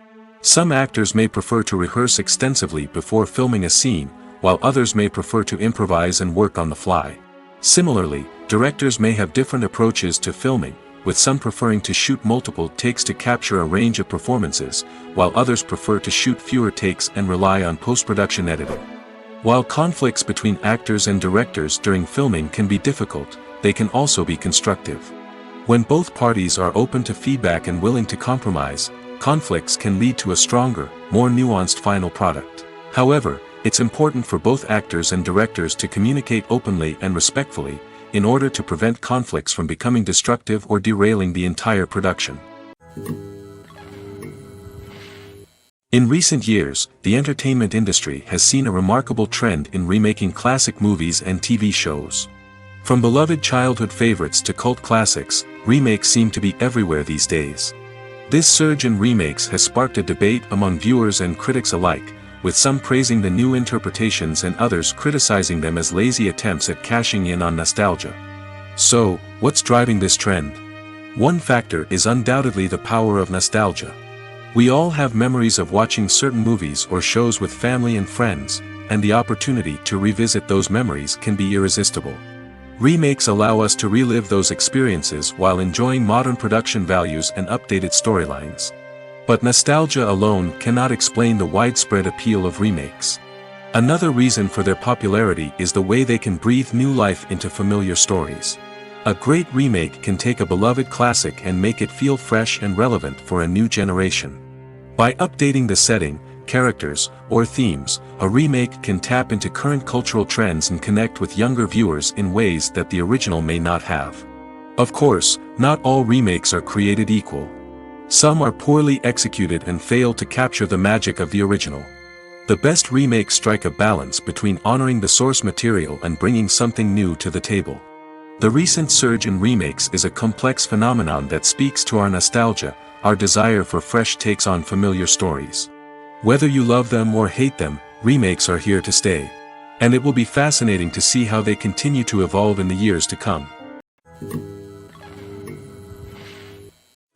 Some actors may prefer to rehearse extensively before filming a scene, while others may prefer to improvise and work on the fly. Similarly, directors may have different approaches to filming, with some preferring to shoot multiple takes to capture a range of performances, while others prefer to shoot fewer takes and rely on post-production editing. While conflicts between actors and directors during filming can be difficult, they can also be constructive. When both parties are open to feedback and willing to compromise, conflicts can lead to a stronger, more nuanced final product. However, it's important for both actors and directors to communicate openly and respectfully, in order to prevent conflicts from becoming destructive or derailing the entire production. In recent years, the entertainment industry has seen a remarkable trend in remaking classic movies and TV shows. From beloved childhood favorites to cult classics, remakes seem to be everywhere these days. This surge in remakes has sparked a debate among viewers and critics alike, with some praising the new interpretations and others criticizing them as lazy attempts at cashing in on nostalgia. So, what's driving this trend? One factor is undoubtedly the power of nostalgia. We all have memories of watching certain movies or shows with family and friends, and the opportunity to revisit those memories can be irresistible. Remakes allow us to relive those experiences while enjoying modern production values and updated storylines. But nostalgia alone cannot explain the widespread appeal of remakes. Another reason for their popularity is the way they can breathe new life into familiar stories. A great remake can take a beloved classic and make it feel fresh and relevant for a new generation. By updating the setting, characters, or themes, a remake can tap into current cultural trends and connect with younger viewers in ways that the original may not have. Of course, not all remakes are created equal. Some are poorly executed and fail to capture the magic of the original. The best remakes strike a balance between honoring the source material and bringing something new to the table. The recent surge in remakes is a complex phenomenon that speaks to our nostalgia, our desire for fresh takes on familiar stories. Whether you love them or hate them, remakes are here to stay. And it will be fascinating to see how they continue to evolve in the years to come.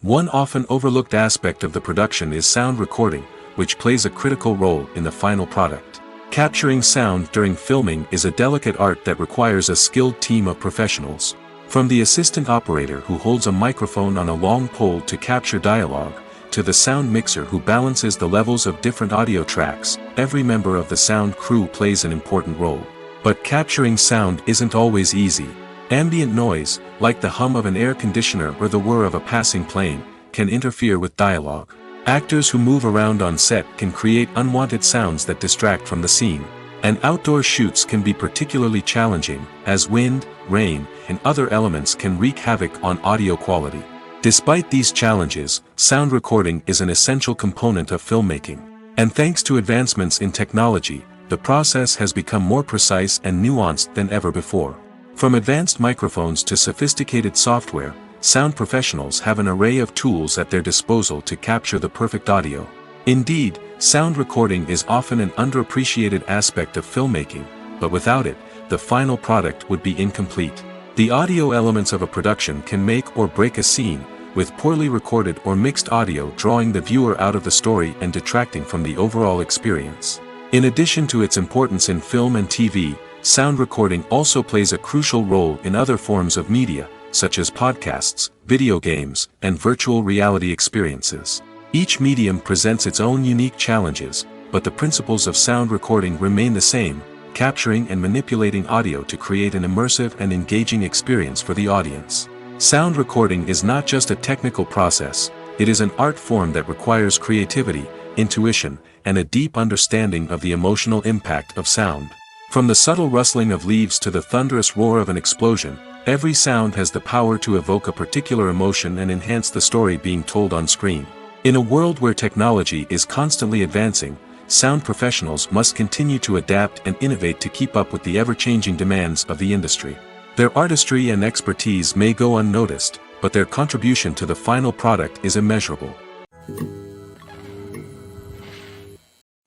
One often overlooked aspect of the production is sound recording, which plays a critical role in the final product. Capturing sound during filming is a delicate art that requires a skilled team of professionals. From the assistant operator who holds a microphone on a long pole to capture dialogue, to the sound mixer who balances the levels of different audio tracks, every member of the sound crew plays an important role. But capturing sound isn't always easy. Ambient noise, like the hum of an air conditioner or the whir of a passing plane, can interfere with dialogue. Actors who move around on set can create unwanted sounds that distract from the scene. And outdoor shoots can be particularly challenging, as wind, rain, and other elements can wreak havoc on audio quality. Despite these challenges, sound recording is an essential component of filmmaking. And thanks to advancements in technology, the process has become more precise and nuanced than ever before. From advanced microphones to sophisticated software, sound professionals have an array of tools at their disposal to capture the perfect audio. Indeed, sound recording is often an underappreciated aspect of filmmaking, but without it, the final product would be incomplete. The audio elements of a production can make or break a scene, with poorly recorded or mixed audio drawing the viewer out of the story and detracting from the overall experience. In addition to its importance in film and TV, sound recording also plays a crucial role in other forms of media, such as podcasts, video games, and virtual reality experiences. Each medium presents its own unique challenges, but the principles of sound recording remain the same: capturing and manipulating audio to create an immersive and engaging experience for the audience. Sound recording is not just a technical process, it is an art form that requires creativity, intuition, and a deep understanding of the emotional impact of sound. From the subtle rustling of leaves to the thunderous roar of an explosion, every sound has the power to evoke a particular emotion and enhance the story being told on screen. In a world where technology is constantly advancing, sound professionals must continue to adapt and innovate to keep up with the ever-changing demands of the industry. Their artistry and expertise may go unnoticed, but their contribution to the final product is immeasurable.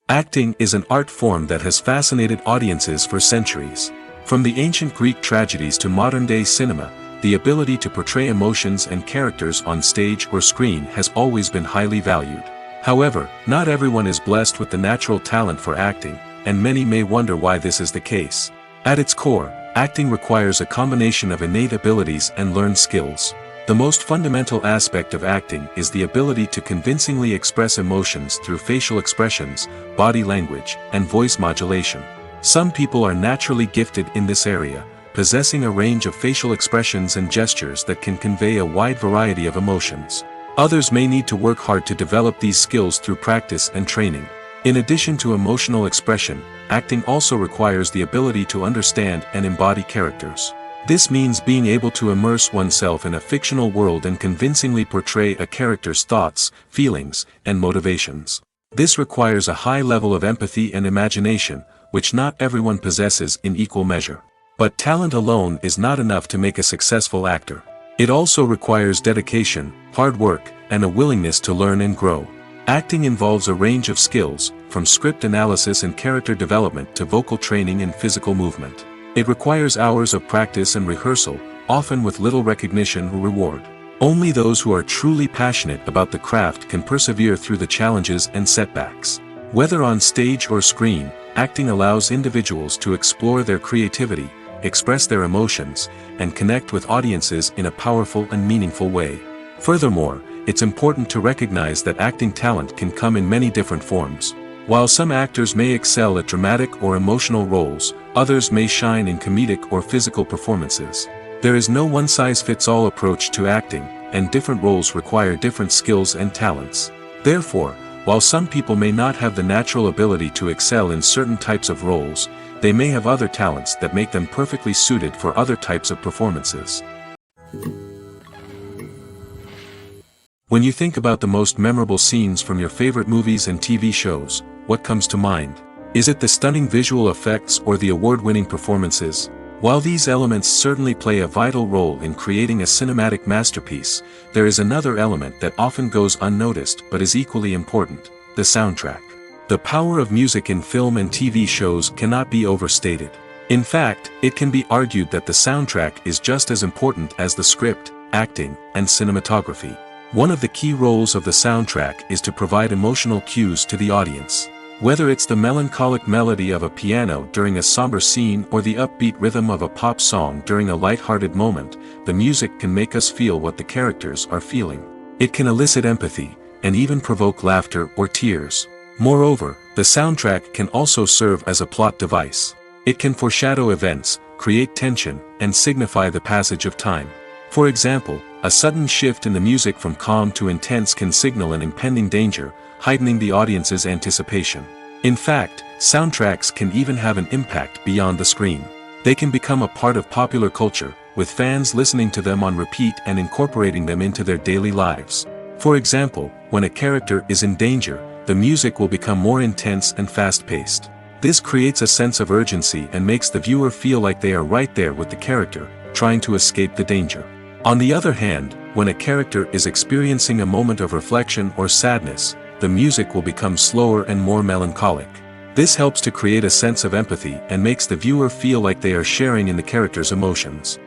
Acting is an art form that has fascinated audiences for centuries. From the ancient Greek tragedies to modern-day cinema, the ability to portray emotions and characters on stage or screen has always been highly valued. However, not everyone is blessed with the natural talent for acting, and many may wonder why this is the case. At its core, acting requires a combination of innate abilities and learned skills. The most fundamental aspect of acting is the ability to convincingly express emotions through facial expressions, body language, and voice modulation. Some people are naturally gifted in this area, possessing a range of facial expressions and gestures that can convey a wide variety of emotions. Others may need to work hard to develop these skills through practice and training. In addition to emotional expression, acting also requires the ability to understand and embody characters. This means being able to immerse oneself in a fictional world and convincingly portray a character's thoughts, feelings, and motivations. This requires a high level of empathy and imagination, which not everyone possesses in equal measure. But talent alone is not enough to make a successful actor. It also requires dedication, hard work, and a willingness to learn and grow. Acting involves a range of skills, from script analysis and character development to vocal training and physical movement. It requires hours of practice and rehearsal, often with little recognition or reward. Only those who are truly passionate about the craft can persevere through the challenges and setbacks. Whether on stage or screen, acting allows individuals to explore their creativity, express their emotions, and connect with audiences in a powerful and meaningful way. Furthermore, it's important to recognize that acting talent can come in many different forms. While some actors may excel at dramatic or emotional roles, others may shine in comedic or physical performances. There is no one-size-fits-all approach to acting, and different roles require different skills and talents. Therefore, while some people may not have the natural ability to excel in certain types of roles, they may have other talents that make them perfectly suited for other types of performances. When you think about the most memorable scenes from your favorite movies and TV shows, what comes to mind? Is it the stunning visual effects or the award-winning performances? While these elements certainly play a vital role in creating a cinematic masterpiece, there is another element that often goes unnoticed but is equally important: the soundtrack. The power of music in film and TV shows cannot be overstated. In fact, it can be argued that the soundtrack is just as important as the script, acting, and cinematography. One of the key roles of the soundtrack is to provide emotional cues to the audience. Whether it's the melancholic melody of a piano during a somber scene or the upbeat rhythm of a pop song during a light-hearted moment, the music can make us feel what the characters are feeling. It can elicit empathy, and even provoke laughter or tears. Moreover, the soundtrack can also serve as a plot device. It can foreshadow events, create tension, and signify the passage of time. For example, a sudden shift in the music from calm to intense can signal an impending danger, heightening the audience's anticipation. In fact, soundtracks can even have an impact beyond the screen. They can become a part of popular culture, with fans listening to them on repeat and incorporating them into their daily lives. For example, when a character is in danger, the music will become more intense and fast-paced. This creates a sense of urgency and makes the viewer feel like they are right there with the character, trying to escape the danger. On the other hand, when a character is experiencing a moment of reflection or sadness, the music will become slower and more melancholic. This helps to create a sense of empathy and makes the viewer feel like they are sharing in the character's emotions.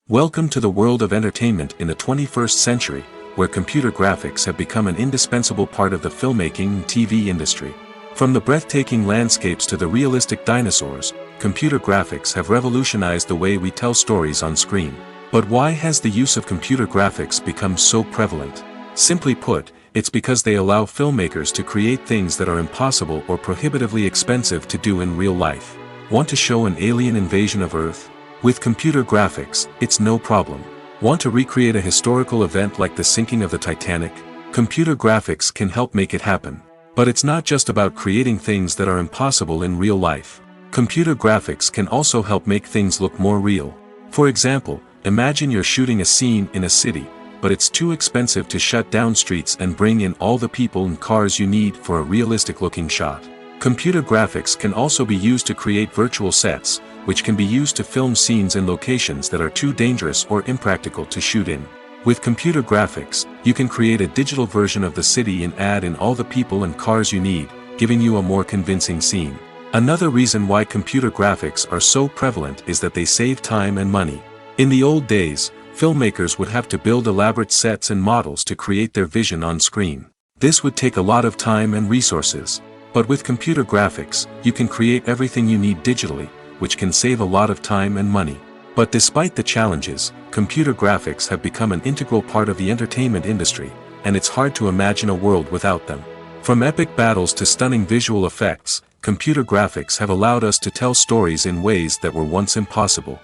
Welcome to the world of entertainment in the 21st century, where computer graphics have become an indispensable part of the filmmaking and TV industry. From the breathtaking landscapes to the realistic dinosaurs, computer graphics have revolutionized the way we tell stories on screen. But why has the use of computer graphics become so prevalent? Simply put, it's because they allow filmmakers to create things that are impossible or prohibitively expensive to do in real life. Want to show an alien invasion of Earth? With computer graphics, it's no problem. Want to recreate a historical event like the sinking of the Titanic? Computer graphics can help make it happen. But it's not just about creating things that are impossible in real life. Computer graphics can also help make things look more real. For example, imagine you're shooting a scene in a city, but it's too expensive to shut down streets and bring in all the people and cars you need for a realistic-looking shot. Computer graphics can also be used to create virtual sets, which can be used to film scenes in locations that are too dangerous or impractical to shoot in. With computer graphics, you can create a digital version of the city and add in all the people and cars you need, giving you a more convincing scene. Another reason why computer graphics are so prevalent is that they save time and money. In the old days, filmmakers would have to build elaborate sets and models to create their vision on screen. This would take a lot of time and resources. But with computer graphics, you can create everything you need digitally, which can save a lot of time and money. But despite the challenges, computer graphics have become an integral part of the entertainment industry, and it's hard to imagine a world without them. From epic battles to stunning visual effects, computer graphics have allowed us to tell stories in ways that were once impossible.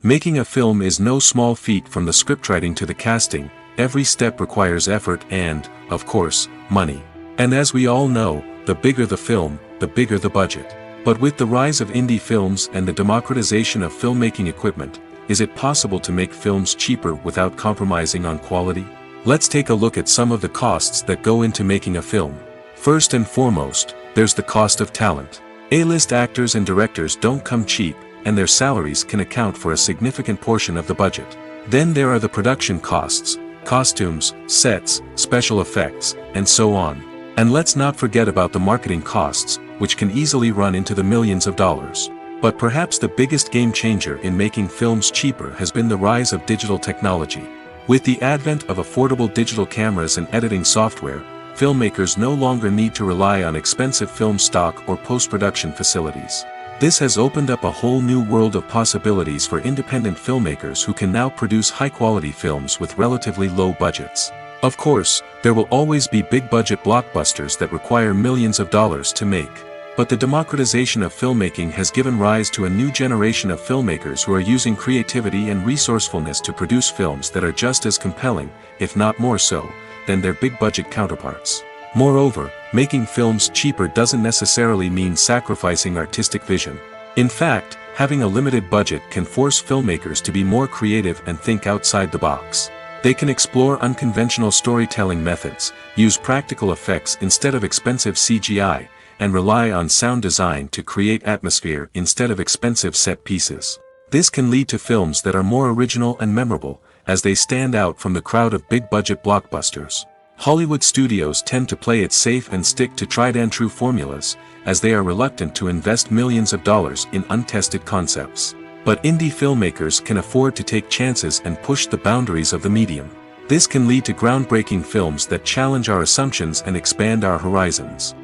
Making a film is no small feat. From the scriptwriting to the casting, every step requires effort and, of course, money. And as we all know, the bigger the film, the bigger the budget. But with the rise of indie films and the democratization of filmmaking equipment, is it possible to make films cheaper without compromising on quality? Let's take a look at some of the costs that go into making a film. First and foremost, there's the cost of talent. A-list actors and directors don't come cheap, and their salaries can account for a significant portion of the budget. Then there are the production costs, costumes, sets, special effects, and so on. And let's not forget about the marketing costs, which can easily run into the millions of dollars. But perhaps the biggest game changer in making films cheaper has been the rise of digital technology. With the advent of affordable digital cameras and editing software, filmmakers no longer need to rely on expensive film stock or post-production facilities. This has opened up a whole new world of possibilities for independent filmmakers who can now produce high-quality films with relatively low budgets. Of course, there will always be big-budget blockbusters that require millions of dollars to make. But the democratization of filmmaking has given rise to a new generation of filmmakers who are using creativity and resourcefulness to produce films that are just as compelling, if not more so, than their big-budget counterparts. Moreover, making films cheaper doesn't necessarily mean sacrificing artistic vision. In fact, having a limited budget can force filmmakers to be more creative and think outside the box. They can explore unconventional storytelling methods, use practical effects instead of expensive CGI, and rely on sound design to create atmosphere instead of expensive set pieces. This can lead to films that are more original and memorable, as they stand out from the crowd of big-budget blockbusters. Hollywood studios tend to play it safe and stick to tried-and-true formulas, as they are reluctant to invest millions of dollars in untested concepts. But indie filmmakers can afford to take chances and push the boundaries of the medium. This can lead to groundbreaking films that challenge our assumptions and expand our horizons.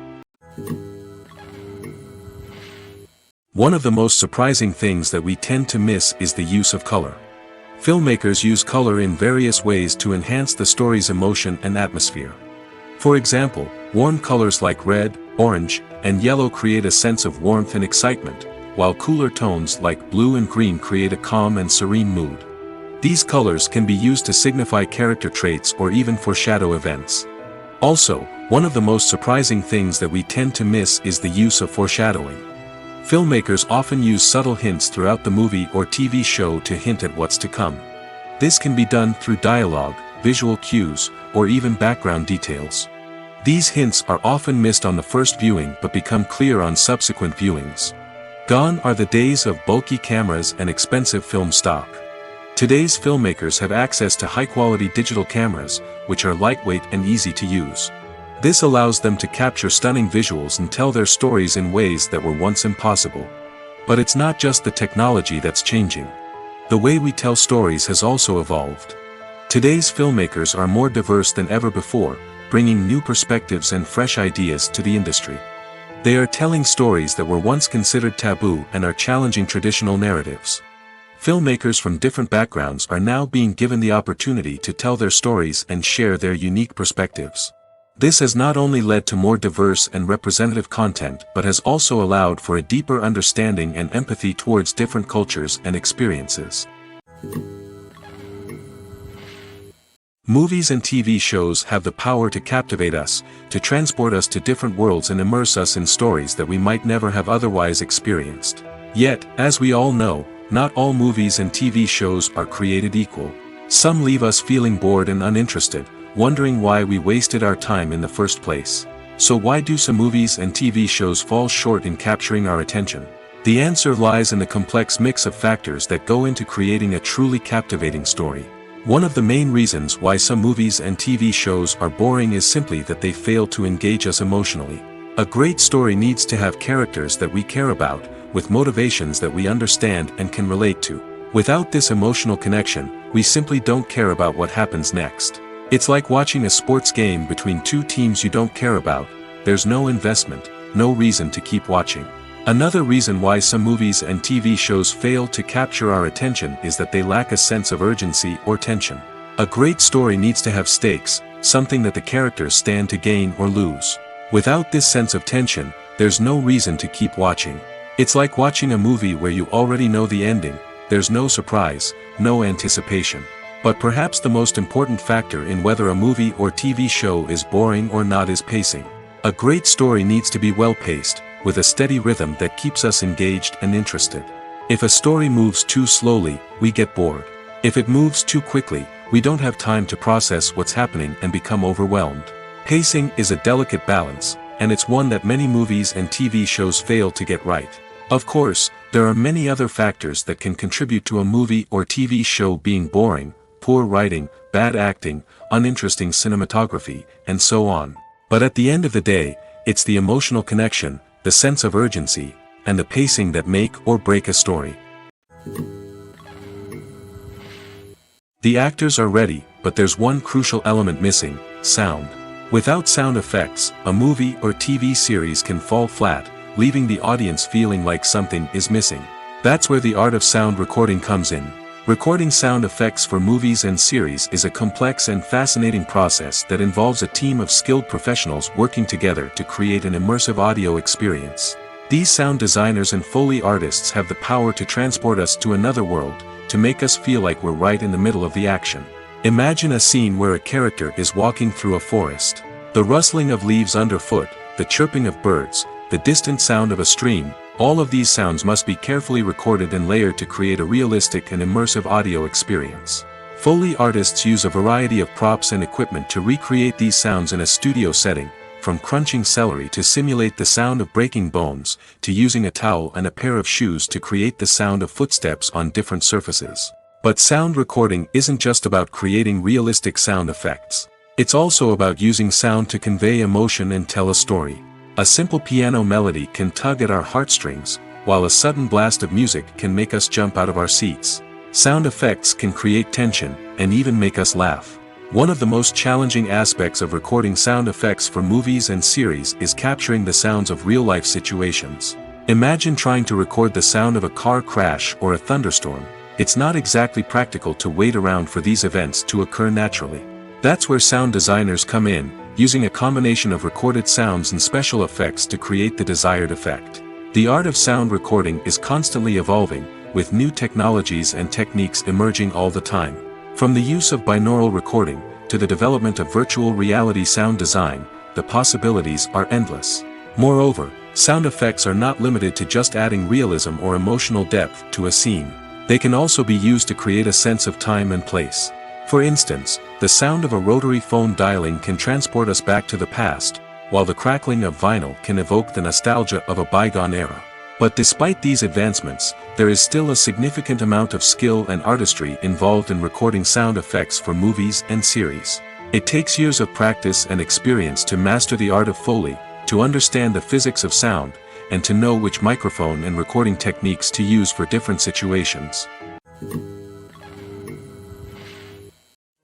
One of the most surprising things that we tend to miss is the use of color. Filmmakers use color in various ways to enhance the story's emotion and atmosphere. For example, warm colors like red, orange, and yellow create a sense of warmth and excitement, while cooler tones like blue and green create a calm and serene mood. These colors can be used to signify character traits or even foreshadow events. Also, one of the most surprising things that we tend to miss is the use of foreshadowing. Filmmakers often use subtle hints throughout the movie or TV show to hint at what's to come. This can be done through dialogue, visual cues, or even background details. These hints are often missed on the first viewing but become clear on subsequent viewings. Gone are the days of bulky cameras and expensive film stock. Today's filmmakers have access to high-quality digital cameras, which are lightweight and easy to use. This allows them to capture stunning visuals and tell their stories in ways that were once impossible. But it's not just the technology that's changing. The way we tell stories has also evolved. Today's filmmakers are more diverse than ever before, bringing new perspectives and fresh ideas to the industry. They are telling stories that were once considered taboo and are challenging traditional narratives. Filmmakers from different backgrounds are now being given the opportunity to tell their stories and share their unique perspectives. This has not only led to more diverse and representative content but has also allowed for a deeper understanding and empathy towards different cultures and experiences. Movies and TV shows have the power to captivate us, to transport us to different worlds and immerse us in stories that we might never have otherwise experienced. Yet, as we all know, not all movies and TV shows are created equal. Some leave us feeling bored and uninterested, wondering why we wasted our time in the first place. So why do some movies and TV shows fall short in capturing our attention? The answer lies in the complex mix of factors that go into creating a truly captivating story. One of the main reasons why some movies and TV shows are boring is simply that they fail to engage us emotionally. A great story needs to have characters that we care about, with motivations that we understand and can relate to. Without this emotional connection, we simply don't care about what happens next. It's like watching a sports game between two teams you don't care about. There's no investment, no reason to keep watching. Another reason why some movies and TV shows fail to capture our attention is that they lack a sense of urgency or tension. A great story needs to have stakes, something that the characters stand to gain or lose. Without this sense of tension, there's no reason to keep watching. It's like watching a movie where you already know the ending. There's no surprise, no anticipation. But perhaps the most important factor in whether a movie or TV show is boring or not is pacing. A great story needs to be well-paced, with a steady rhythm that keeps us engaged and interested. If a story moves too slowly, we get bored. If it moves too quickly, we don't have time to process what's happening and become overwhelmed. Pacing is a delicate balance, and it's one that many movies and TV shows fail to get right. Of course, there are many other factors that can contribute to a movie or TV show being boring: poor writing, bad acting, uninteresting cinematography, and so on. But at the end of the day, it's the emotional connection, the sense of urgency, and the pacing that make or break a story. The actors are ready, but there's one crucial element missing: sound. Without sound effects, a movie or TV series can fall flat, leaving the audience feeling like something is missing. That's where the art of sound recording comes in. Recording sound effects for movies and series is a complex and fascinating process that involves a team of skilled professionals working together to create an immersive audio experience. These sound designers and Foley artists have the power to transport us to another world, to make us feel like we're right in the middle of the action. Imagine a scene where a character is walking through a forest. The rustling of leaves underfoot, the chirping of birds, the distant sound of a stream, all of these sounds must be carefully recorded and layered to create a realistic and immersive audio experience. Foley artists use a variety of props and equipment to recreate these sounds in a studio setting, from crunching celery to simulate the sound of breaking bones, to using a towel and a pair of shoes to create the sound of footsteps on different surfaces. But sound recording isn't just about creating realistic sound effects. It's also about using sound to convey emotion and tell a story. A simple piano melody can tug at our heartstrings, while a sudden blast of music can make us jump out of our seats. Sound effects can create tension, and even make us laugh. One of the most challenging aspects of recording sound effects for movies and series is capturing the sounds of real-life situations. Imagine trying to record the sound of a car crash or a thunderstorm. It's not exactly practical to wait around for these events to occur naturally. That's where sound designers come in, using a combination of recorded sounds and special effects to create the desired effect. The art of sound recording is constantly evolving, with new technologies and techniques emerging all the time. From the use of binaural recording, to the development of virtual reality sound design, the possibilities are endless. Moreover, sound effects are not limited to just adding realism or emotional depth to a scene. They can also be used to create a sense of time and place. For instance, the sound of a rotary phone dialing can transport us back to the past, while the crackling of vinyl can evoke the nostalgia of a bygone era. But despite these advancements, there is still a significant amount of skill and artistry involved in recording sound effects for movies and series. It takes years of practice and experience to master the art of Foley, to understand the physics of sound, and to know which microphone and recording techniques to use for different situations.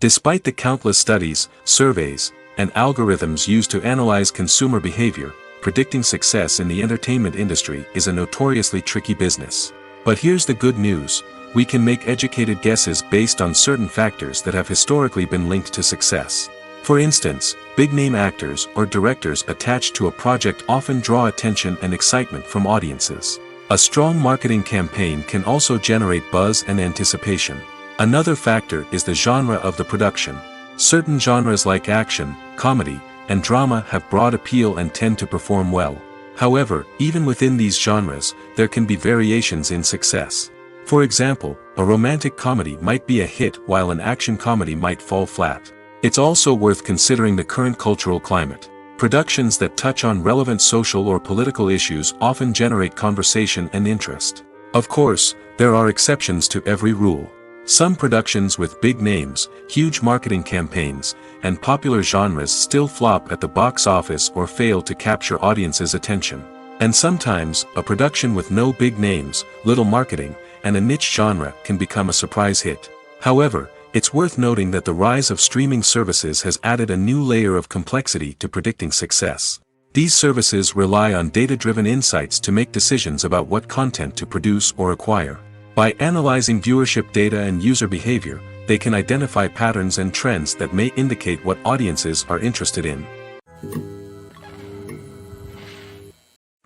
Despite the countless studies, surveys, and algorithms used to analyze consumer behavior, predicting success in the entertainment industry is a notoriously tricky business. But here's the good news: we can make educated guesses based on certain factors that have historically been linked to success. For instance, big-name actors or directors attached to a project often draw attention and excitement from audiences. A strong marketing campaign can also generate buzz and anticipation. Another factor is the genre of the production. Certain genres like action, comedy, and drama have broad appeal and tend to perform well. However, even within these genres, there can be variations in success. For example, a romantic comedy might be a hit while an action comedy might fall flat. It's also worth considering the current cultural climate. Productions that touch on relevant social or political issues often generate conversation and interest. Of course, there are exceptions to every rule. Some productions with big names, huge marketing campaigns, and popular genres still flop at the box office or fail to capture audiences' attention. And sometimes, a production with no big names, little marketing, and a niche genre can become a surprise hit. However, it's worth noting that the rise of streaming services has added a new layer of complexity to predicting success. These services rely on data-driven insights to make decisions about what content to produce or acquire. By analyzing viewership data and user behavior, they can identify patterns and trends that may indicate what audiences are interested in.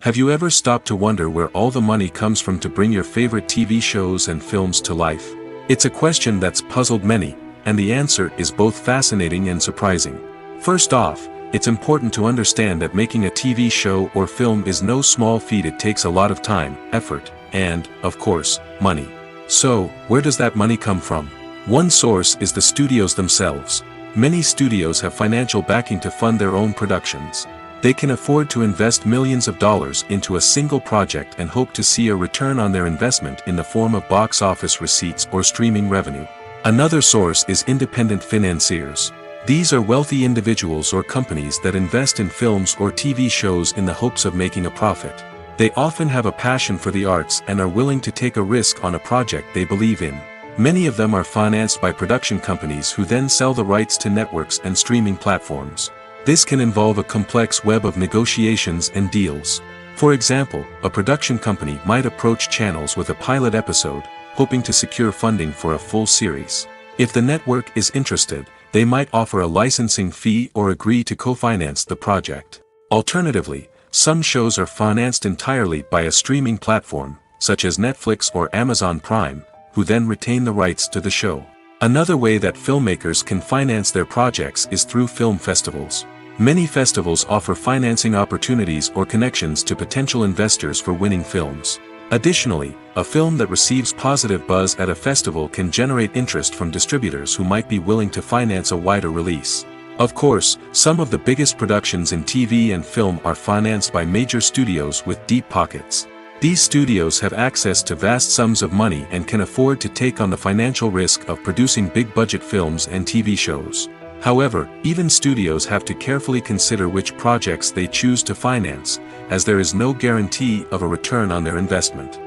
Have you ever stopped to wonder where all the money comes from to bring your favorite TV shows and films to life? It's a question that's puzzled many, and the answer is both fascinating and surprising. First off, it's important to understand that making a TV show or film is no small feat. It takes a lot of time, effort, and, of course, money. So, where does that money come from? One source is the studios themselves. Many studios have financial backing to fund their own productions. They can afford to invest millions of dollars into a single project and hope to see a return on their investment in the form of box office receipts or streaming revenue. Another source is independent financiers. These are wealthy individuals or companies that invest in films or TV shows in the hopes of making a profit. They often have a passion for the arts and are willing to take a risk on a project they believe in. Many of them are financed by production companies who then sell the rights to networks and streaming platforms. This can involve a complex web of negotiations and deals. For example, a production company might approach channels with a pilot episode, hoping to secure funding for a full series. If the network is interested, they might offer a licensing fee or agree to co-finance the project. Alternatively, some shows are financed entirely by a streaming platform, such as Netflix or Amazon Prime, who then retain the rights to the show. Another way that filmmakers can finance their projects is through film festivals. Many festivals offer financing opportunities or connections to potential investors for winning films. Additionally, a film that receives positive buzz at a festival can generate interest from distributors who might be willing to finance a wider release. Of course, some of the biggest productions in TV and film are financed by major studios with deep pockets. These studios have access to vast sums of money and can afford to take on the financial risk of producing big-budget films and TV shows. However, even studios have to carefully consider which projects they choose to finance, as there is no guarantee of a return on their investment.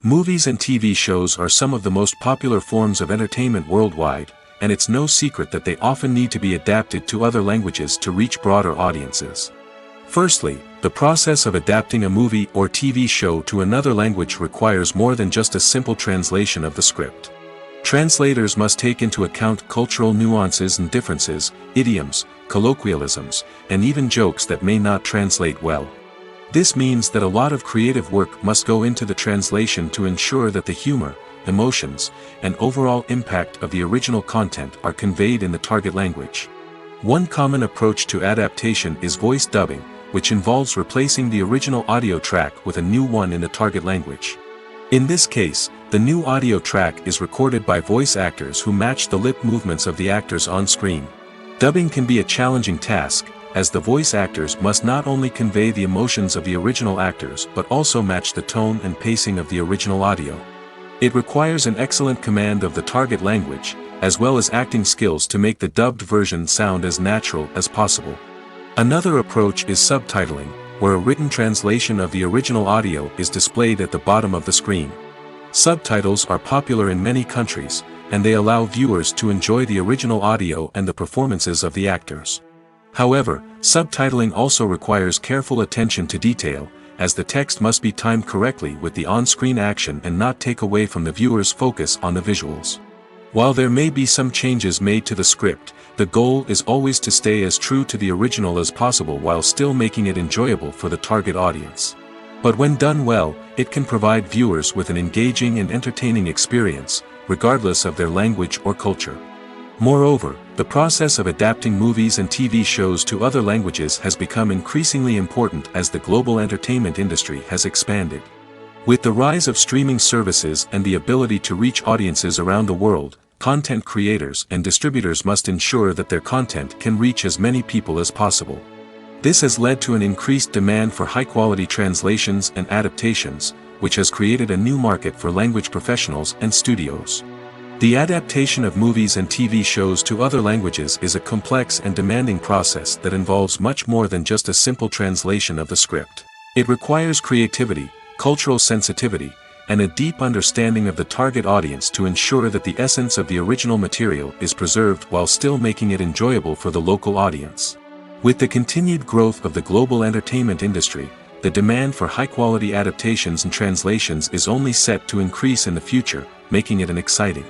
Movies and TV shows are some of the most popular forms of entertainment worldwide, and it's no secret that they often need to be adapted to other languages to reach broader audiences. Firstly, the process of adapting a movie or TV show to another language requires more than just a simple translation of the script. Translators must take into account cultural nuances and differences, idioms, colloquialisms, and even jokes that may not translate well. This means that a lot of creative work must go into the translation to ensure that the humor, emotions, and overall impact of the original content are conveyed in the target language. One common approach to adaptation is voice dubbing, which involves replacing the original audio track with a new one in the target language. In this case, the new audio track is recorded by voice actors who match the lip movements of the actors on screen. Dubbing can be a challenging task, as the voice actors must not only convey the emotions of the original actors but also match the tone and pacing of the original audio. It requires an excellent command of the target language, as well as acting skills to make the dubbed version sound as natural as possible. Another approach is subtitling, where a written translation of the original audio is displayed at the bottom of the screen. Subtitles are popular in many countries, and they allow viewers to enjoy the original audio and the performances of the actors. However, subtitling also requires careful attention to detail, as the text must be timed correctly with the on-screen action and not take away from the viewer's focus on the visuals. While there may be some changes made to the script, the goal is always to stay as true to the original as possible while still making it enjoyable for the target audience. But when done well, it can provide viewers with an engaging and entertaining experience, regardless of their language or culture. Moreover, the process of adapting movies and TV shows to other languages has become increasingly important as the global entertainment industry has expanded. With the rise of streaming services and the ability to reach audiences around the world, content creators and distributors must ensure that their content can reach as many people as possible. This has led to an increased demand for high-quality translations and adaptations, which has created a new market for language professionals and studios. The adaptation of movies and TV shows to other languages is a complex and demanding process that involves much more than just a simple translation of the script. It requires creativity, cultural sensitivity, and a deep understanding of the target audience to ensure that the essence of the original material is preserved while still making it enjoyable for the local audience. With the continued growth of the global entertainment industry, the demand for high-quality adaptations and translations is only set to increase in the future, making it an exciting.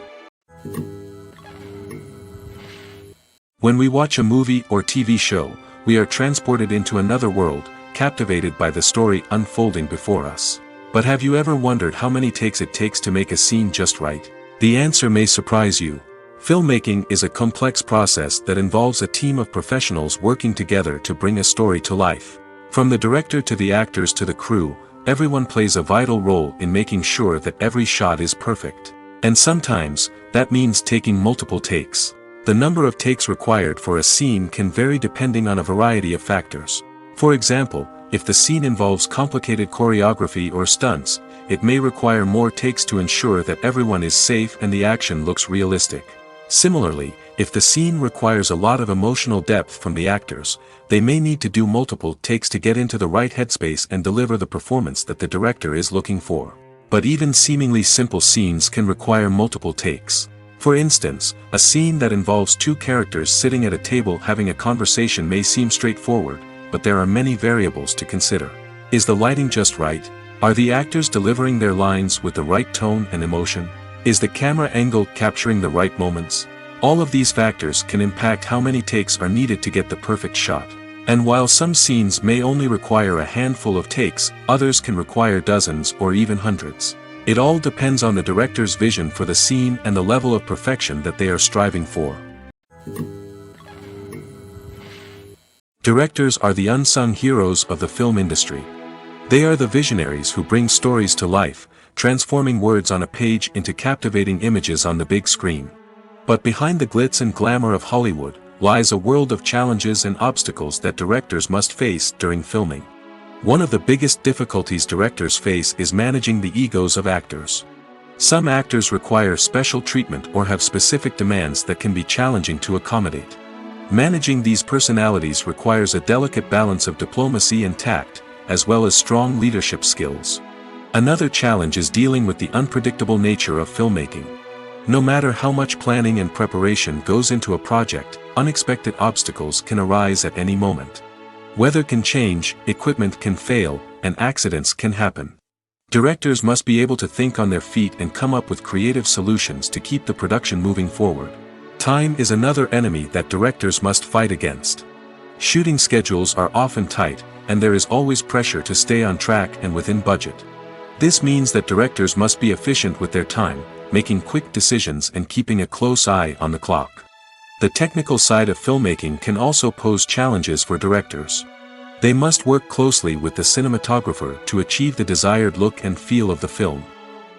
When we watch a movie or TV show, we are transported into another world, captivated by the story unfolding before us. But have you ever wondered how many takes it takes to make a scene just right? The answer may surprise you. Filmmaking is a complex process that involves a team of professionals working together to bring a story to life. From the director to the actors to the crew, everyone plays a vital role in making sure that every shot is perfect. And sometimes, that means taking multiple takes. The number of takes required for a scene can vary depending on a variety of factors. For example, if the scene involves complicated choreography or stunts, it may require more takes to ensure that everyone is safe and the action looks realistic. Similarly, if the scene requires a lot of emotional depth from the actors, they may need to do multiple takes to get into the right headspace and deliver the performance that the director is looking for. But even seemingly simple scenes can require multiple takes. For instance, a scene that involves two characters sitting at a table having a conversation may seem straightforward, but there are many variables to consider. Is the lighting just right? Are the actors delivering their lines with the right tone and emotion? Is the camera angle capturing the right moments? All of these factors can impact how many takes are needed to get the perfect shot. And while some scenes may only require a handful of takes, others can require dozens or even hundreds. It all depends on the director's vision for the scene and the level of perfection that they are striving for. Directors are the unsung heroes of the film industry. They are the visionaries who bring stories to life, transforming words on a page into captivating images on the big screen. But behind the glitz and glamour of Hollywood, lies a world of challenges and obstacles that directors must face during filming. One of the biggest difficulties directors face is managing the egos of actors. Some actors require special treatment or have specific demands that can be challenging to accommodate. Managing these personalities requires a delicate balance of diplomacy and tact, as well as strong leadership skills. Another challenge is dealing with the unpredictable nature of filmmaking. No matter how much planning and preparation goes into a project, unexpected obstacles can arise at any moment. Weather can change, equipment can fail, and accidents can happen. Directors must be able to think on their feet and come up with creative solutions to keep the production moving forward. Time is another enemy that directors must fight against. Shooting schedules are often tight, and there is always pressure to stay on track and within budget. This means that directors must be efficient with their time, making quick decisions and keeping a close eye on the clock. The technical side of filmmaking can also pose challenges for directors. They must work closely with the cinematographer to achieve the desired look and feel of the film.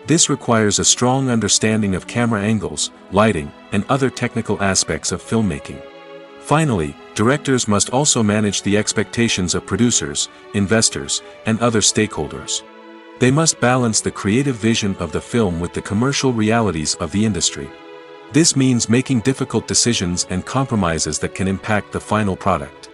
This requires a strong understanding of camera angles, lighting, and other technical aspects of filmmaking. Finally, directors must also manage the expectations of producers, investors, and other stakeholders. They must balance the creative vision of the film with the commercial realities of the industry. This means making difficult decisions and compromises that can impact the final product.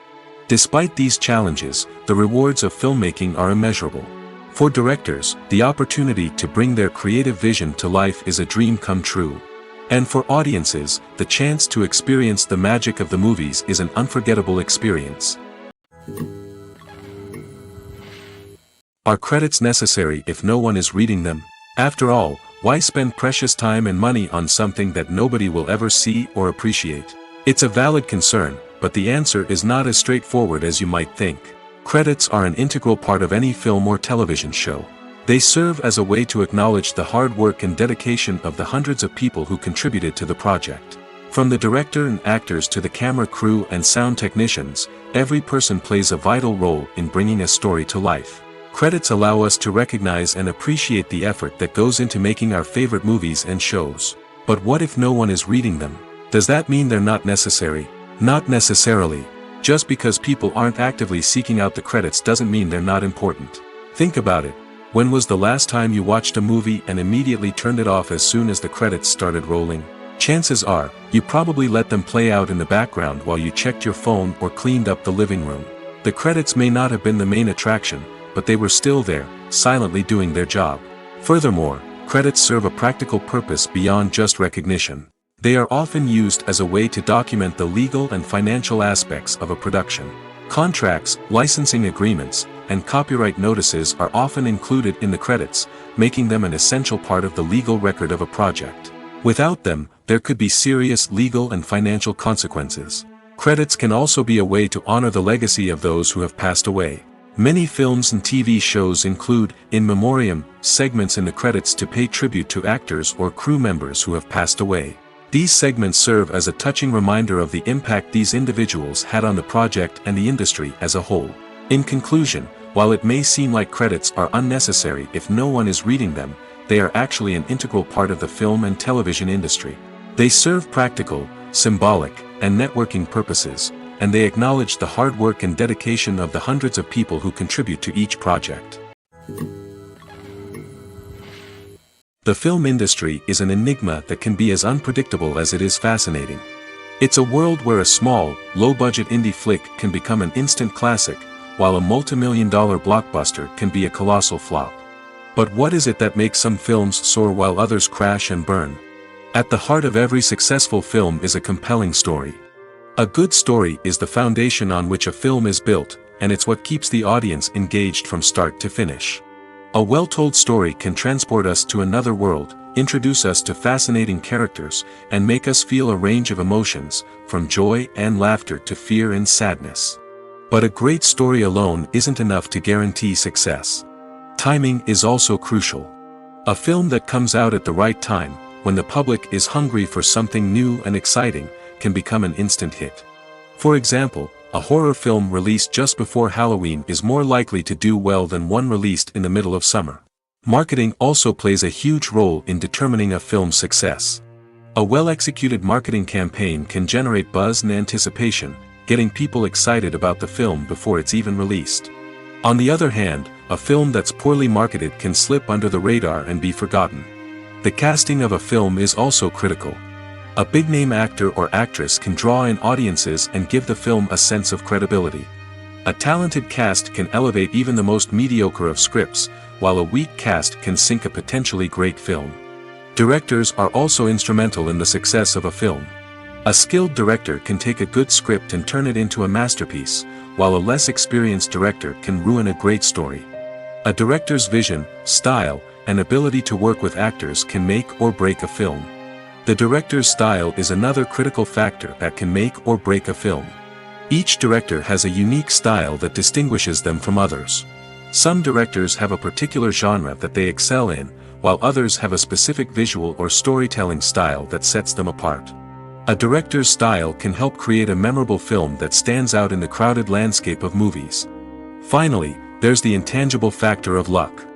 Despite these challenges, the rewards of filmmaking are immeasurable. For directors, the opportunity to bring their creative vision to life is a dream come true. And for audiences, the chance to experience the magic of the movies is an unforgettable experience. Are credits necessary if no one is reading them? After all, why spend precious time and money on something that nobody will ever see or appreciate? It's a valid concern, but the answer is not as straightforward as you might think. Credits are an integral part of any film or television show. They serve as a way to acknowledge the hard work and dedication of the hundreds of people who contributed to the project. From the director and actors to the camera crew and sound technicians, every person plays a vital role in bringing a story to life. Credits allow us to recognize and appreciate the effort that goes into making our favorite movies and shows. But what if no one is reading them? Does that mean they're not necessary? Not necessarily. Just because people aren't actively seeking out the credits doesn't mean they're not important. Think about it. When was the last time you watched a movie and immediately turned it off as soon as the credits started rolling? Chances are, you probably let them play out in the background while you checked your phone or cleaned up the living room. The credits may not have been the main attraction, but they were still there, silently doing their job. Furthermore, credits serve a practical purpose beyond just recognition. They are often used as a way to document the legal and financial aspects of a production. Contracts, licensing agreements, and copyright notices are often included in the credits, making them an essential part of the legal record of a project. Without them, there could be serious legal and financial consequences. Credits can also be a way to honor the legacy of those who have passed away. Many films and TV shows include, in memoriam, segments in the credits to pay tribute to actors or crew members who have passed away. These segments serve as a touching reminder of the impact these individuals had on the project and the industry as a whole. In conclusion, while it may seem like credits are unnecessary if no one is reading them, they are actually an integral part of the film and television industry. They serve practical, symbolic, and networking purposes, and they acknowledge the hard work and dedication of the hundreds of people who contribute to each project. The film industry is an enigma that can be as unpredictable as it is fascinating. It's a world where a small, low-budget indie flick can become an instant classic, while a multi-million-dollar blockbuster can be a colossal flop. But what is it that makes some films soar while others crash and burn? At the heart of every successful film is a compelling story. A good story is the foundation on which a film is built, and it's what keeps the audience engaged from start to finish. A well-told story can transport us to another world, introduce us to fascinating characters, and make us feel a range of emotions, from joy and laughter to fear and sadness. But a great story alone isn't enough to guarantee success. Timing is also crucial. A film that comes out at the right time, when the public is hungry for something new and exciting, can become an instant hit. For example, a horror film released just before Halloween is more likely to do well than one released in the middle of summer. Marketing also plays a huge role in determining a film's success. A well-executed marketing campaign can generate buzz and anticipation, getting people excited about the film before it's even released. On the other hand, a film that's poorly marketed can slip under the radar and be forgotten. The casting of a film is also critical. A big-name actor or actress can draw in audiences and give the film a sense of credibility. A talented cast can elevate even the most mediocre of scripts, while a weak cast can sink a potentially great film. Directors are also instrumental in the success of a film. A skilled director can take a good script and turn it into a masterpiece, while a less experienced director can ruin a great story. A director's vision, style, and ability to work with actors can make or break a film. The director's style is another critical factor that can make or break a film. Each director has a unique style that distinguishes them from others. Some directors have a particular genre that they excel in, while others have a specific visual or storytelling style that sets them apart. A director's style can help create a memorable film that stands out in the crowded landscape of movies. Finally, there's the intangible factor of luck.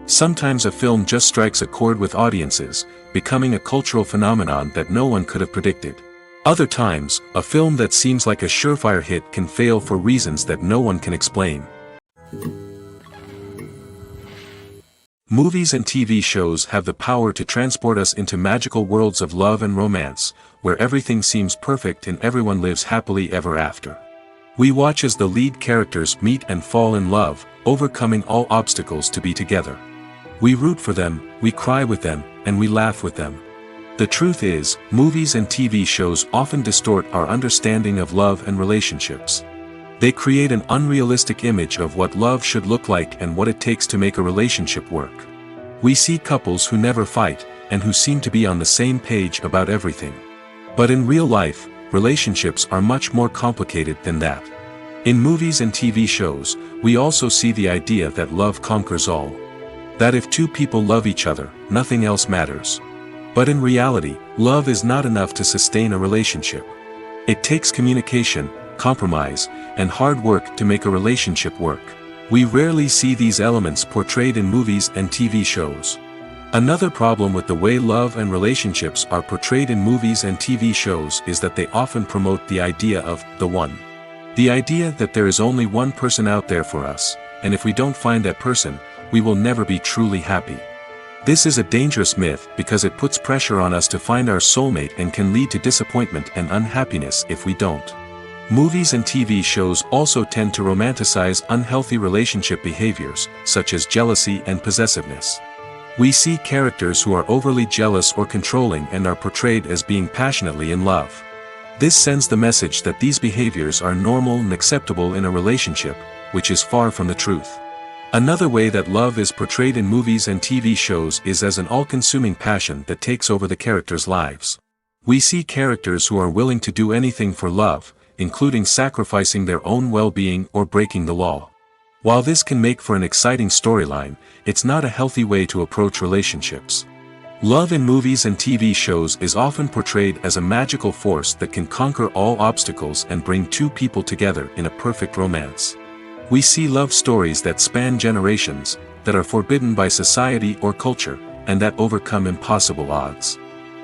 Sometimes a film just strikes a chord with audiences, becoming a cultural phenomenon that no one could have predicted. Other times, a film that seems like a surefire hit can fail for reasons that no one can explain. Movies and TV shows have the power to transport us into magical worlds of love and romance, where everything seems perfect and everyone lives happily ever after. We watch as the lead characters meet and fall in love, overcoming all obstacles to be together. We root for them, we cry with them, and we laugh with them. The truth is, movies and TV shows often distort our understanding of love and relationships. They create an unrealistic image of what love should look like and what it takes to make a relationship work. We see couples who never fight, and who seem to be on the same page about everything. But in real life, relationships are much more complicated than that. In movies and TV shows, we also see the idea that love conquers all. That if two people love each other, nothing else matters. But in reality, love is not enough to sustain a relationship. It takes communication, compromise, and hard work to make a relationship work. We rarely see these elements portrayed in movies and TV shows. Another problem with the way love and relationships are portrayed in movies and TV shows is that they often promote the idea of the one. The idea that there is only one person out there for us, and if we don't find that person, we will never be truly happy. This is a dangerous myth because it puts pressure on us to find our soulmate and can lead to disappointment and unhappiness if we don't. Movies and TV shows also tend to romanticize unhealthy relationship behaviors, such as jealousy and possessiveness. We see characters who are overly jealous or controlling and are portrayed as being passionately in love. This sends the message that these behaviors are normal and acceptable in a relationship, which is far from the truth. Another way that love is portrayed in movies and TV shows is as an all-consuming passion that takes over the characters' lives. We see characters who are willing to do anything for love, including sacrificing their own well-being or breaking the law. While this can make for an exciting storyline, it's not a healthy way to approach relationships. Love in movies and TV shows is often portrayed as a magical force that can conquer all obstacles and bring two people together in a perfect romance. We see love stories that span generations, that are forbidden by society or culture, and that overcome impossible odds.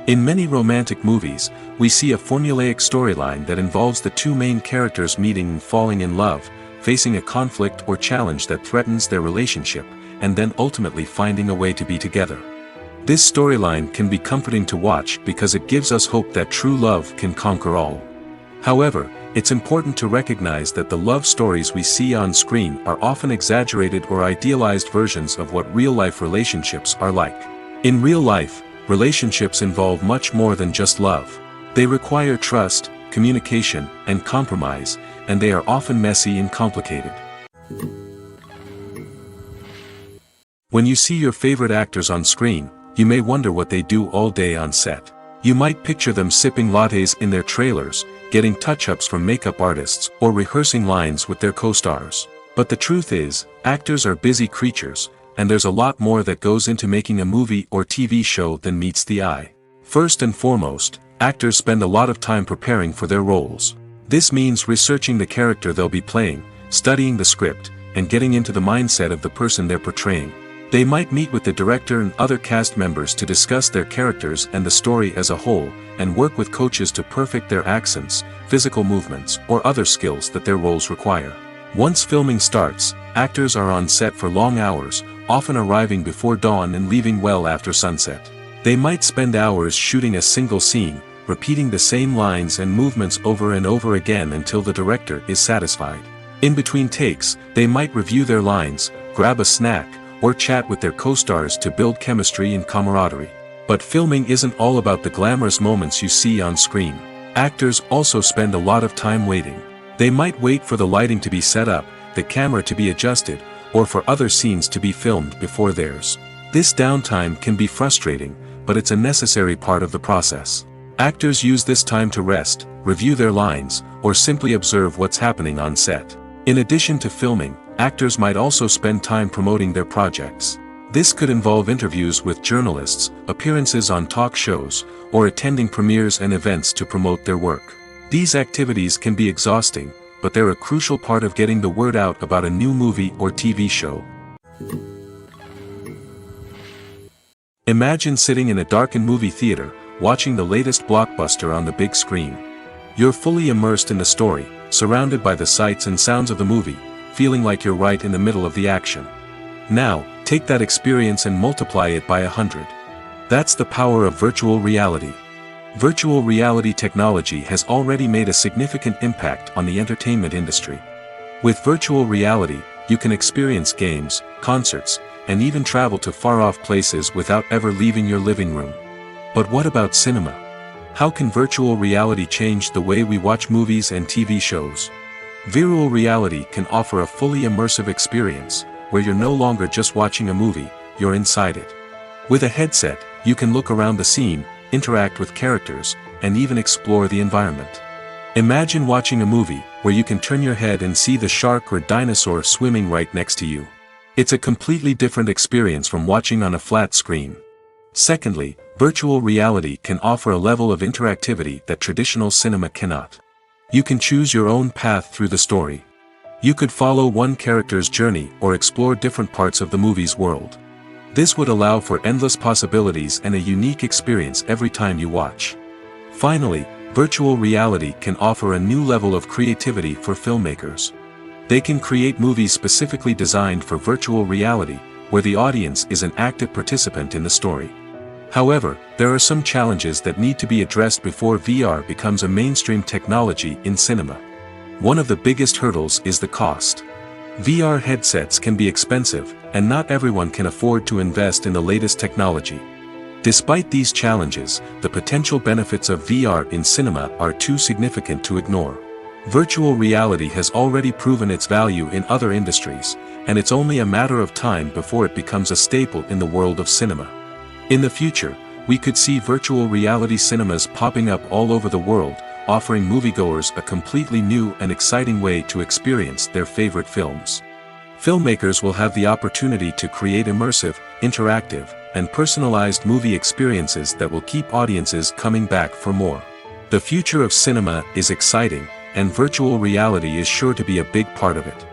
In many romantic movies, we see a formulaic storyline that involves the two main characters meeting and falling in love, facing a conflict or challenge that threatens their relationship, and then ultimately finding a way to be together. This storyline can be comforting to watch because it gives us hope that true love can conquer all. However, it's important to recognize that the love stories we see on screen are often exaggerated or idealized versions of what real-life relationships are like. In real life, relationships involve much more than just love. They require trust, communication, and compromise, and they are often messy and complicated. When you see your favorite actors on screen, you may wonder what they do all day on set. You might picture them sipping lattes in their trailers, getting touch-ups from makeup artists, or rehearsing lines with their co-stars. But the truth is, actors are busy creatures, and there's a lot more that goes into making a movie or TV show than meets the eye. First and foremost, actors spend a lot of time preparing for their roles. This means researching the character they'll be playing, studying the script, and getting into the mindset of the person they're portraying. They might meet with the director and other cast members to discuss their characters and the story as a whole, and work with coaches to perfect their accents, physical movements, or other skills that their roles require. Once filming starts, actors are on set for long hours, often arriving before dawn and leaving well after sunset. They might spend hours shooting a single scene, repeating the same lines and movements over and over again until the director is satisfied. In between takes, they might review their lines, grab a snack, or chat with their co-stars to build chemistry and camaraderie. But filming isn't all about the glamorous moments you see on screen. Actors also spend a lot of time waiting. They might wait for the lighting to be set up, the camera to be adjusted, or for other scenes to be filmed before theirs. This downtime can be frustrating, but it's a necessary part of the process. Actors use this time to rest, review their lines, or simply observe what's happening on set. In addition to filming, actors might also spend time promoting their projects. This could involve interviews with journalists, appearances on talk shows, or attending premieres and events to promote their work. These activities can be exhausting, but they're a crucial part of getting the word out about a new movie or TV show. Imagine sitting in a darkened movie theater, watching the latest blockbuster on the big screen. You're fully immersed in the story, surrounded by the sights and sounds of the movie, feeling like you're right in the middle of the action. Now, take that experience and multiply it by 100. That's the power of virtual reality. Virtual reality technology has already made a significant impact on the entertainment industry. With virtual reality, you can experience games, concerts, and even travel to far-off places without ever leaving your living room. But what about cinema? How can virtual reality change the way we watch movies and TV shows? Virtual reality can offer a fully immersive experience, where you're no longer just watching a movie, you're inside it. With a headset, you can look around the scene, interact with characters, and even explore the environment. Imagine watching a movie where you can turn your head and see the shark or dinosaur swimming right next to you. It's a completely different experience from watching on a flat screen. Secondly, virtual reality can offer a level of interactivity that traditional cinema cannot. You can choose your own path through the story. You could follow one character's journey or explore different parts of the movie's world. This would allow for endless possibilities and a unique experience every time you watch. Finally, virtual reality can offer a new level of creativity for filmmakers. They can create movies specifically designed for virtual reality, where the audience is an active participant in the story. However, there are some challenges that need to be addressed before VR becomes a mainstream technology in cinema. One of the biggest hurdles is the cost. VR headsets can be expensive, and not everyone can afford to invest in the latest technology. Despite these challenges, the potential benefits of VR in cinema are too significant to ignore. Virtual reality has already proven its value in other industries, and it's only a matter of time before it becomes a staple in the world of cinema. In the future, we could see virtual reality cinemas popping up all over the world, offering moviegoers a completely new and exciting way to experience their favorite films. Filmmakers will have the opportunity to create immersive, interactive, and personalized movie experiences that will keep audiences coming back for more. The future of cinema is exciting, and virtual reality is sure to be a big part of it.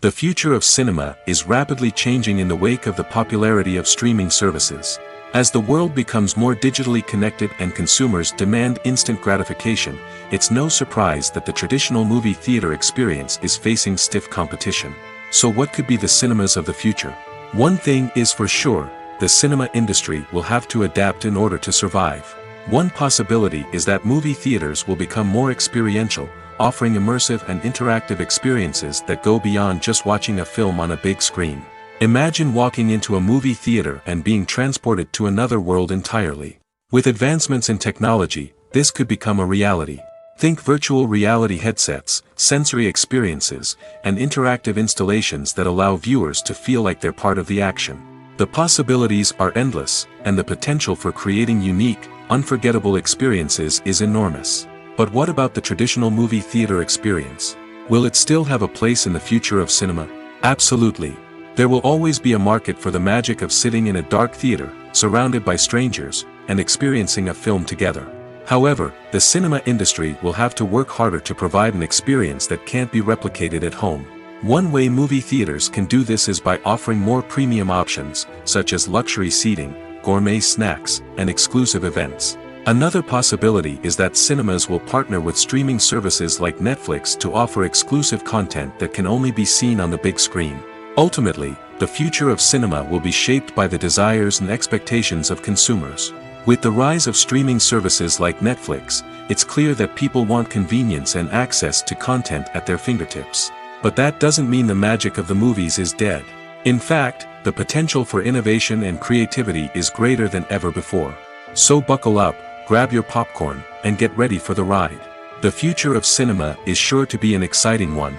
The future of cinema is rapidly changing in the wake of the popularity of streaming services. As the world becomes more digitally connected and consumers demand instant gratification, it's no surprise that the traditional movie theater experience is facing stiff competition. So what could be the cinemas of the future? One thing is for sure, the cinema industry will have to adapt in order to survive. One possibility is that movie theaters will become more experiential, offering immersive and interactive experiences that go beyond just watching a film on a big screen. Imagine walking into a movie theater and being transported to another world entirely. With advancements in technology, this could become a reality. Think virtual reality headsets, sensory experiences, and interactive installations that allow viewers to feel like they're part of the action. The possibilities are endless, and the potential for creating unique, unforgettable experiences is enormous. But what about the traditional movie theater experience? Will it still have a place in the future of cinema? Absolutely. There will always be a market for the magic of sitting in a dark theater, surrounded by strangers, and experiencing a film together. However, the cinema industry will have to work harder to provide an experience that can't be replicated at home. One way movie theaters can do this is by offering more premium options, such as luxury seating, gourmet snacks, and exclusive events. Another possibility is that cinemas will partner with streaming services like Netflix to offer exclusive content that can only be seen on the big screen. Ultimately, the future of cinema will be shaped by the desires and expectations of consumers. With the rise of streaming services like Netflix, it's clear that people want convenience and access to content at their fingertips. But that doesn't mean the magic of the movies is dead. In fact, the potential for innovation and creativity is greater than ever before. So buckle up, grab your popcorn, and get ready for the ride. The future of cinema is sure to be an exciting one.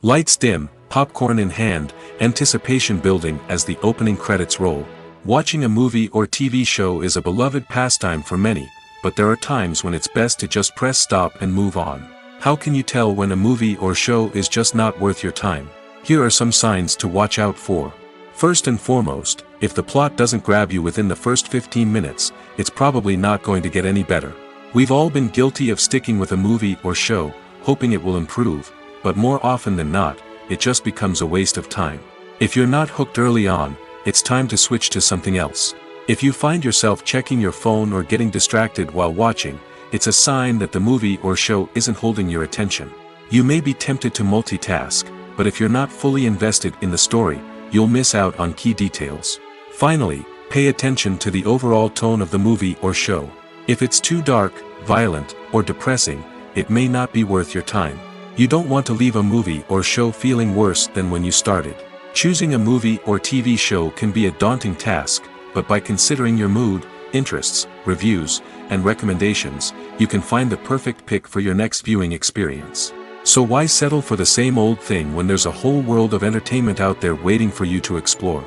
Lights dim, popcorn in hand, anticipation building as the opening credits roll. Watching a movie or TV show is a beloved pastime for many, but there are times when it's best to just press stop and move on. How can you tell when a movie or show is just not worth your time? Here are some signs to watch out for. First and foremost, if the plot doesn't grab you within the first 15 minutes, it's probably not going to get any better. We've all been guilty of sticking with a movie or show, hoping it will improve, but more often than not, it just becomes a waste of time. If you're not hooked early on, it's time to switch to something else. If you find yourself checking your phone or getting distracted while watching, it's a sign that the movie or show isn't holding your attention. You may be tempted to multitask, but if you're not fully invested in the story, you'll miss out on key details. Finally, pay attention to the overall tone of the movie or show. If it's too dark, violent, or depressing, it may not be worth your time. You don't want to leave a movie or show feeling worse than when you started. Choosing a movie or TV show can be a daunting task, but by considering your mood, interests, reviews, and recommendations, you can find the perfect pick for your next viewing experience. So why settle for the same old thing when there's a whole world of entertainment out there waiting for you to explore?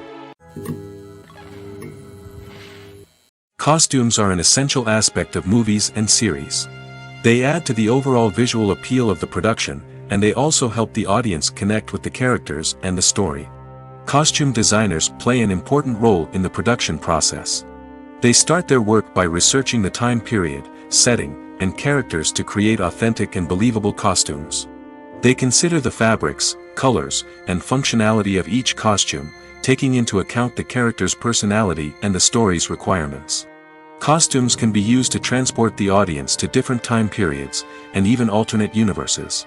Costumes are an essential aspect of movies and series. They add to the overall visual appeal of the production, and they also help the audience connect with the characters and the story. Costume designers play an important role in the production process. They start their work by researching the time period, setting, and characters to create authentic and believable costumes. They consider the fabrics, colors, and functionality of each costume, taking into account the character's personality and the story's requirements. Costumes can be used to transport the audience to different time periods, and even alternate universes.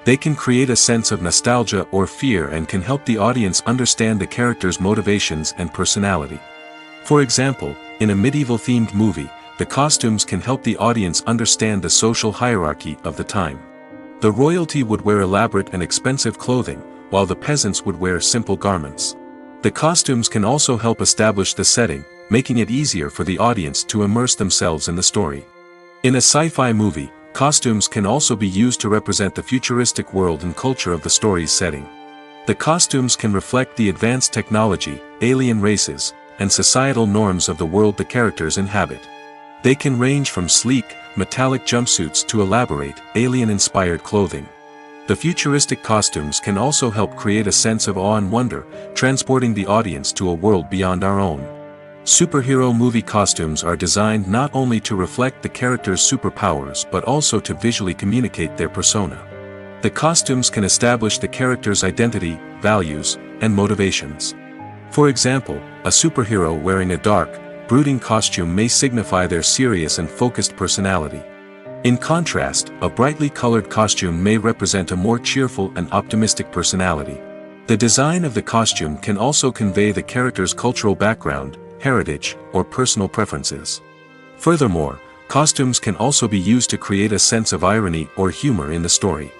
They can create a sense of nostalgia or fear and can help the audience understand the character's motivations and personality. For example, in a medieval-themed movie, the costumes can help the audience understand the social hierarchy of the time. The royalty would wear elaborate and expensive clothing, while the peasants would wear simple garments. The costumes can also help establish the setting, making it easier for the audience to immerse themselves in the story. In a sci-fi movie, costumes can also be used to represent the futuristic world and culture of the story's setting. The costumes can reflect the advanced technology, alien races, and societal norms of the world the characters inhabit. They can range from sleek, metallic jumpsuits to elaborate, alien-inspired clothing. The futuristic costumes can also help create a sense of awe and wonder, transporting the audience to a world beyond our own. Superhero movie costumes are designed not only to reflect the character's superpowers but also to visually communicate their persona. The costumes can establish the character's identity, values, and motivations. For example, a superhero wearing a dark, brooding costume may signify their serious and focused personality. In contrast, a brightly colored costume may represent a more cheerful and optimistic personality. The design of the costume can also convey the character's cultural background, heritage, or personal preferences. Furthermore, costumes can also be used to create a sense of irony or humor in the story.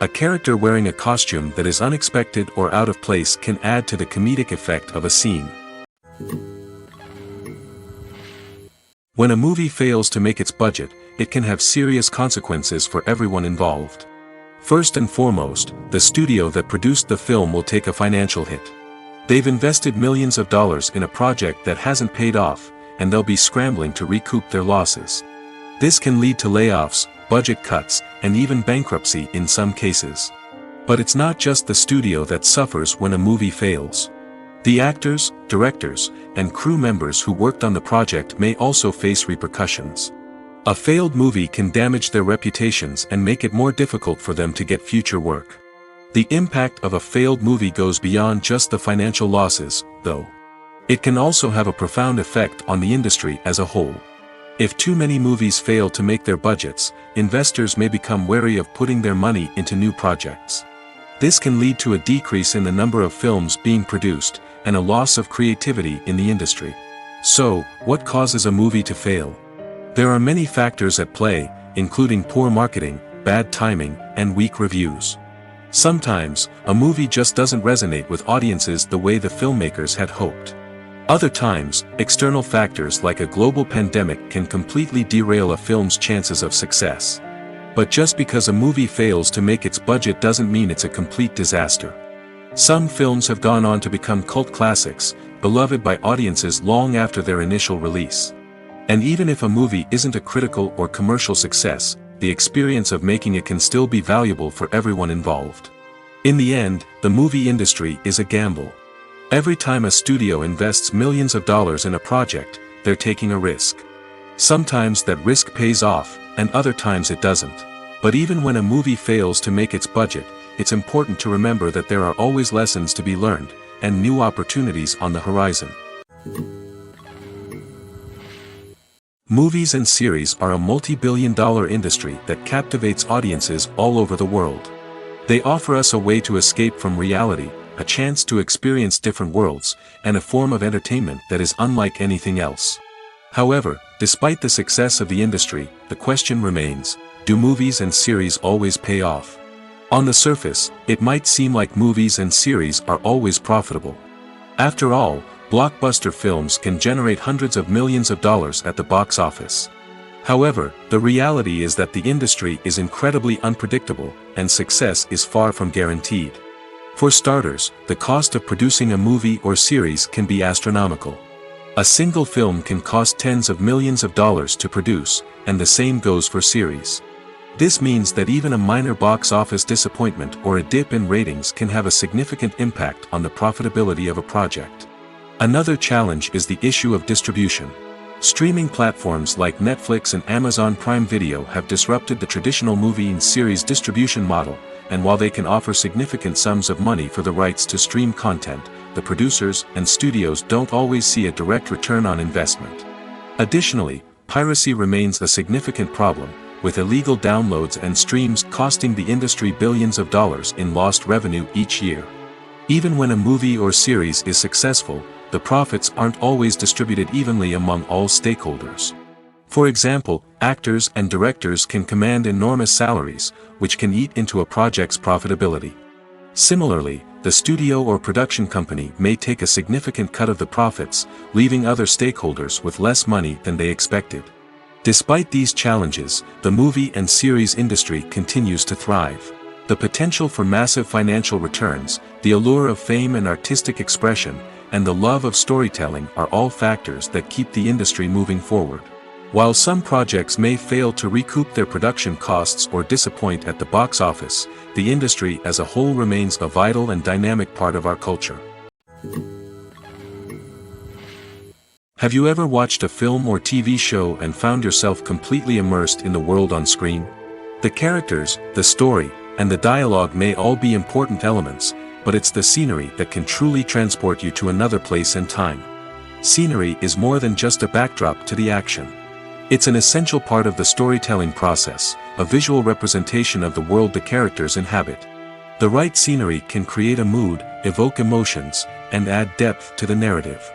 A character wearing a costume that is unexpected or out of place can add to the comedic effect of a scene. When a movie fails to make its budget, it can have serious consequences for everyone involved. First and foremost, the studio that produced the film will take a financial hit. They've invested millions of dollars in a project that hasn't paid off, and they'll be scrambling to recoup their losses. This can lead to layoffs, budget cuts, and even bankruptcy in some cases. But it's not just the studio that suffers when a movie fails. The actors, directors, and crew members who worked on the project may also face repercussions. A failed movie can damage their reputations and make it more difficult for them to get future work. The impact of a failed movie goes beyond just the financial losses, though. It can also have a profound effect on the industry as a whole. If too many movies fail to make their budgets, investors may become wary of putting their money into new projects. This can lead to a decrease in the number of films being produced, and a loss of creativity in the industry. So, what causes a movie to fail? There are many factors at play, including poor marketing, bad timing, and weak reviews. Sometimes, a movie just doesn't resonate with audiences the way the filmmakers had hoped. Other times, external factors like a global pandemic can completely derail a film's chances of success. But just because a movie fails to make its budget doesn't mean it's a complete disaster. Some films have gone on to become cult classics, beloved by audiences long after their initial release. And even if a movie isn't a critical or commercial success, the experience of making it can still be valuable for everyone involved. In the end, the movie industry is a gamble. Every time a studio invests millions of dollars in a project, they're taking a risk. Sometimes that risk pays off, and other times it doesn't. But even when a movie fails to make its budget, it's important to remember that there are always lessons to be learned, and new opportunities on the horizon. Movies and series are a multi-billion-dollar industry that captivates audiences all over the world. They offer us a way to escape from reality, a chance to experience different worlds, and a form of entertainment that is unlike anything else. However, despite the success of the industry, the question remains, do movies and series always pay off? On the surface, it might seem like movies and series are always profitable. After all, blockbuster films can generate hundreds of millions of dollars at the box office. However, the reality is that the industry is incredibly unpredictable, and success is far from guaranteed. For starters, the cost of producing a movie or series can be astronomical. A single film can cost tens of millions of dollars to produce, and the same goes for series. This means that even a minor box office disappointment or a dip in ratings can have a significant impact on the profitability of a project. Another challenge is the issue of distribution. Streaming platforms like Netflix and Amazon Prime Video have disrupted the traditional movie and series distribution model, and while they can offer significant sums of money for the rights to stream content, the producers and studios don't always see a direct return on investment. Additionally, piracy remains a significant problem, with illegal downloads and streams costing the industry billions of dollars in lost revenue each year. Even when a movie or series is successful, the profits aren't always distributed evenly among all stakeholders. For example, actors and directors can command enormous salaries, which can eat into a project's profitability. Similarly, the studio or production company may take a significant cut of the profits, leaving other stakeholders with less money than they expected. Despite these challenges, the movie and series industry continues to thrive. The potential for massive financial returns, the allure of fame and artistic expression, and the love of storytelling are all factors that keep the industry moving forward. While some projects may fail to recoup their production costs or disappoint at the box office, the industry as a whole remains a vital and dynamic part of our culture. Have you ever watched a film or TV show and found yourself completely immersed in the world on screen? The characters, the story, and the dialogue may all be important elements, but it's the scenery that can truly transport you to another place and time. Scenery is more than just a backdrop to the action. It's an essential part of the storytelling process, a visual representation of the world the characters inhabit. The right scenery can create a mood, evoke emotions, and add depth to the narrative.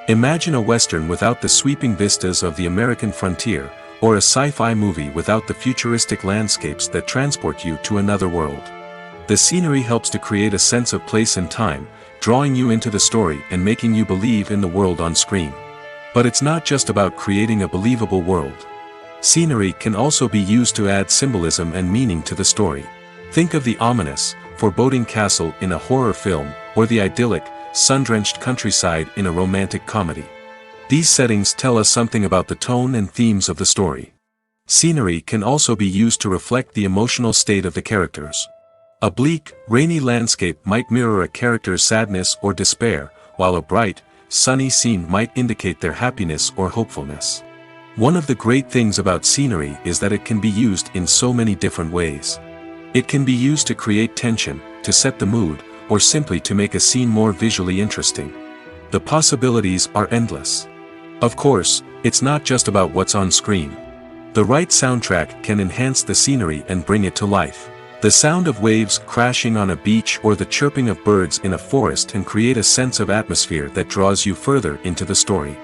Imagine a Western without the sweeping vistas of the American frontier, or a sci-fi movie without the futuristic landscapes that transport you to another world. The scenery helps to create a sense of place and time, drawing you into the story and making you believe in the world on screen. But it's not just about creating a believable world. Scenery can also be used to add symbolism and meaning to the story. Think of the ominous, foreboding castle in a horror film, or the idyllic, sun-drenched countryside in a romantic comedy. These settings tell us something about the tone and themes of the story. Scenery can also be used to reflect the emotional state of the characters. A bleak, rainy landscape might mirror a character's sadness or despair, while a bright, sunny scene might indicate their happiness or hopefulness. One of the great things about scenery is that it can be used in so many different ways. It can be used to create tension, to set the mood, or simply to make a scene more visually interesting. The possibilities are endless. Of course, it's not just about what's on screen. The right soundtrack can enhance the scenery and bring it to life. The sound of waves crashing on a beach or the chirping of birds in a forest can create a sense of atmosphere that draws you further into the story.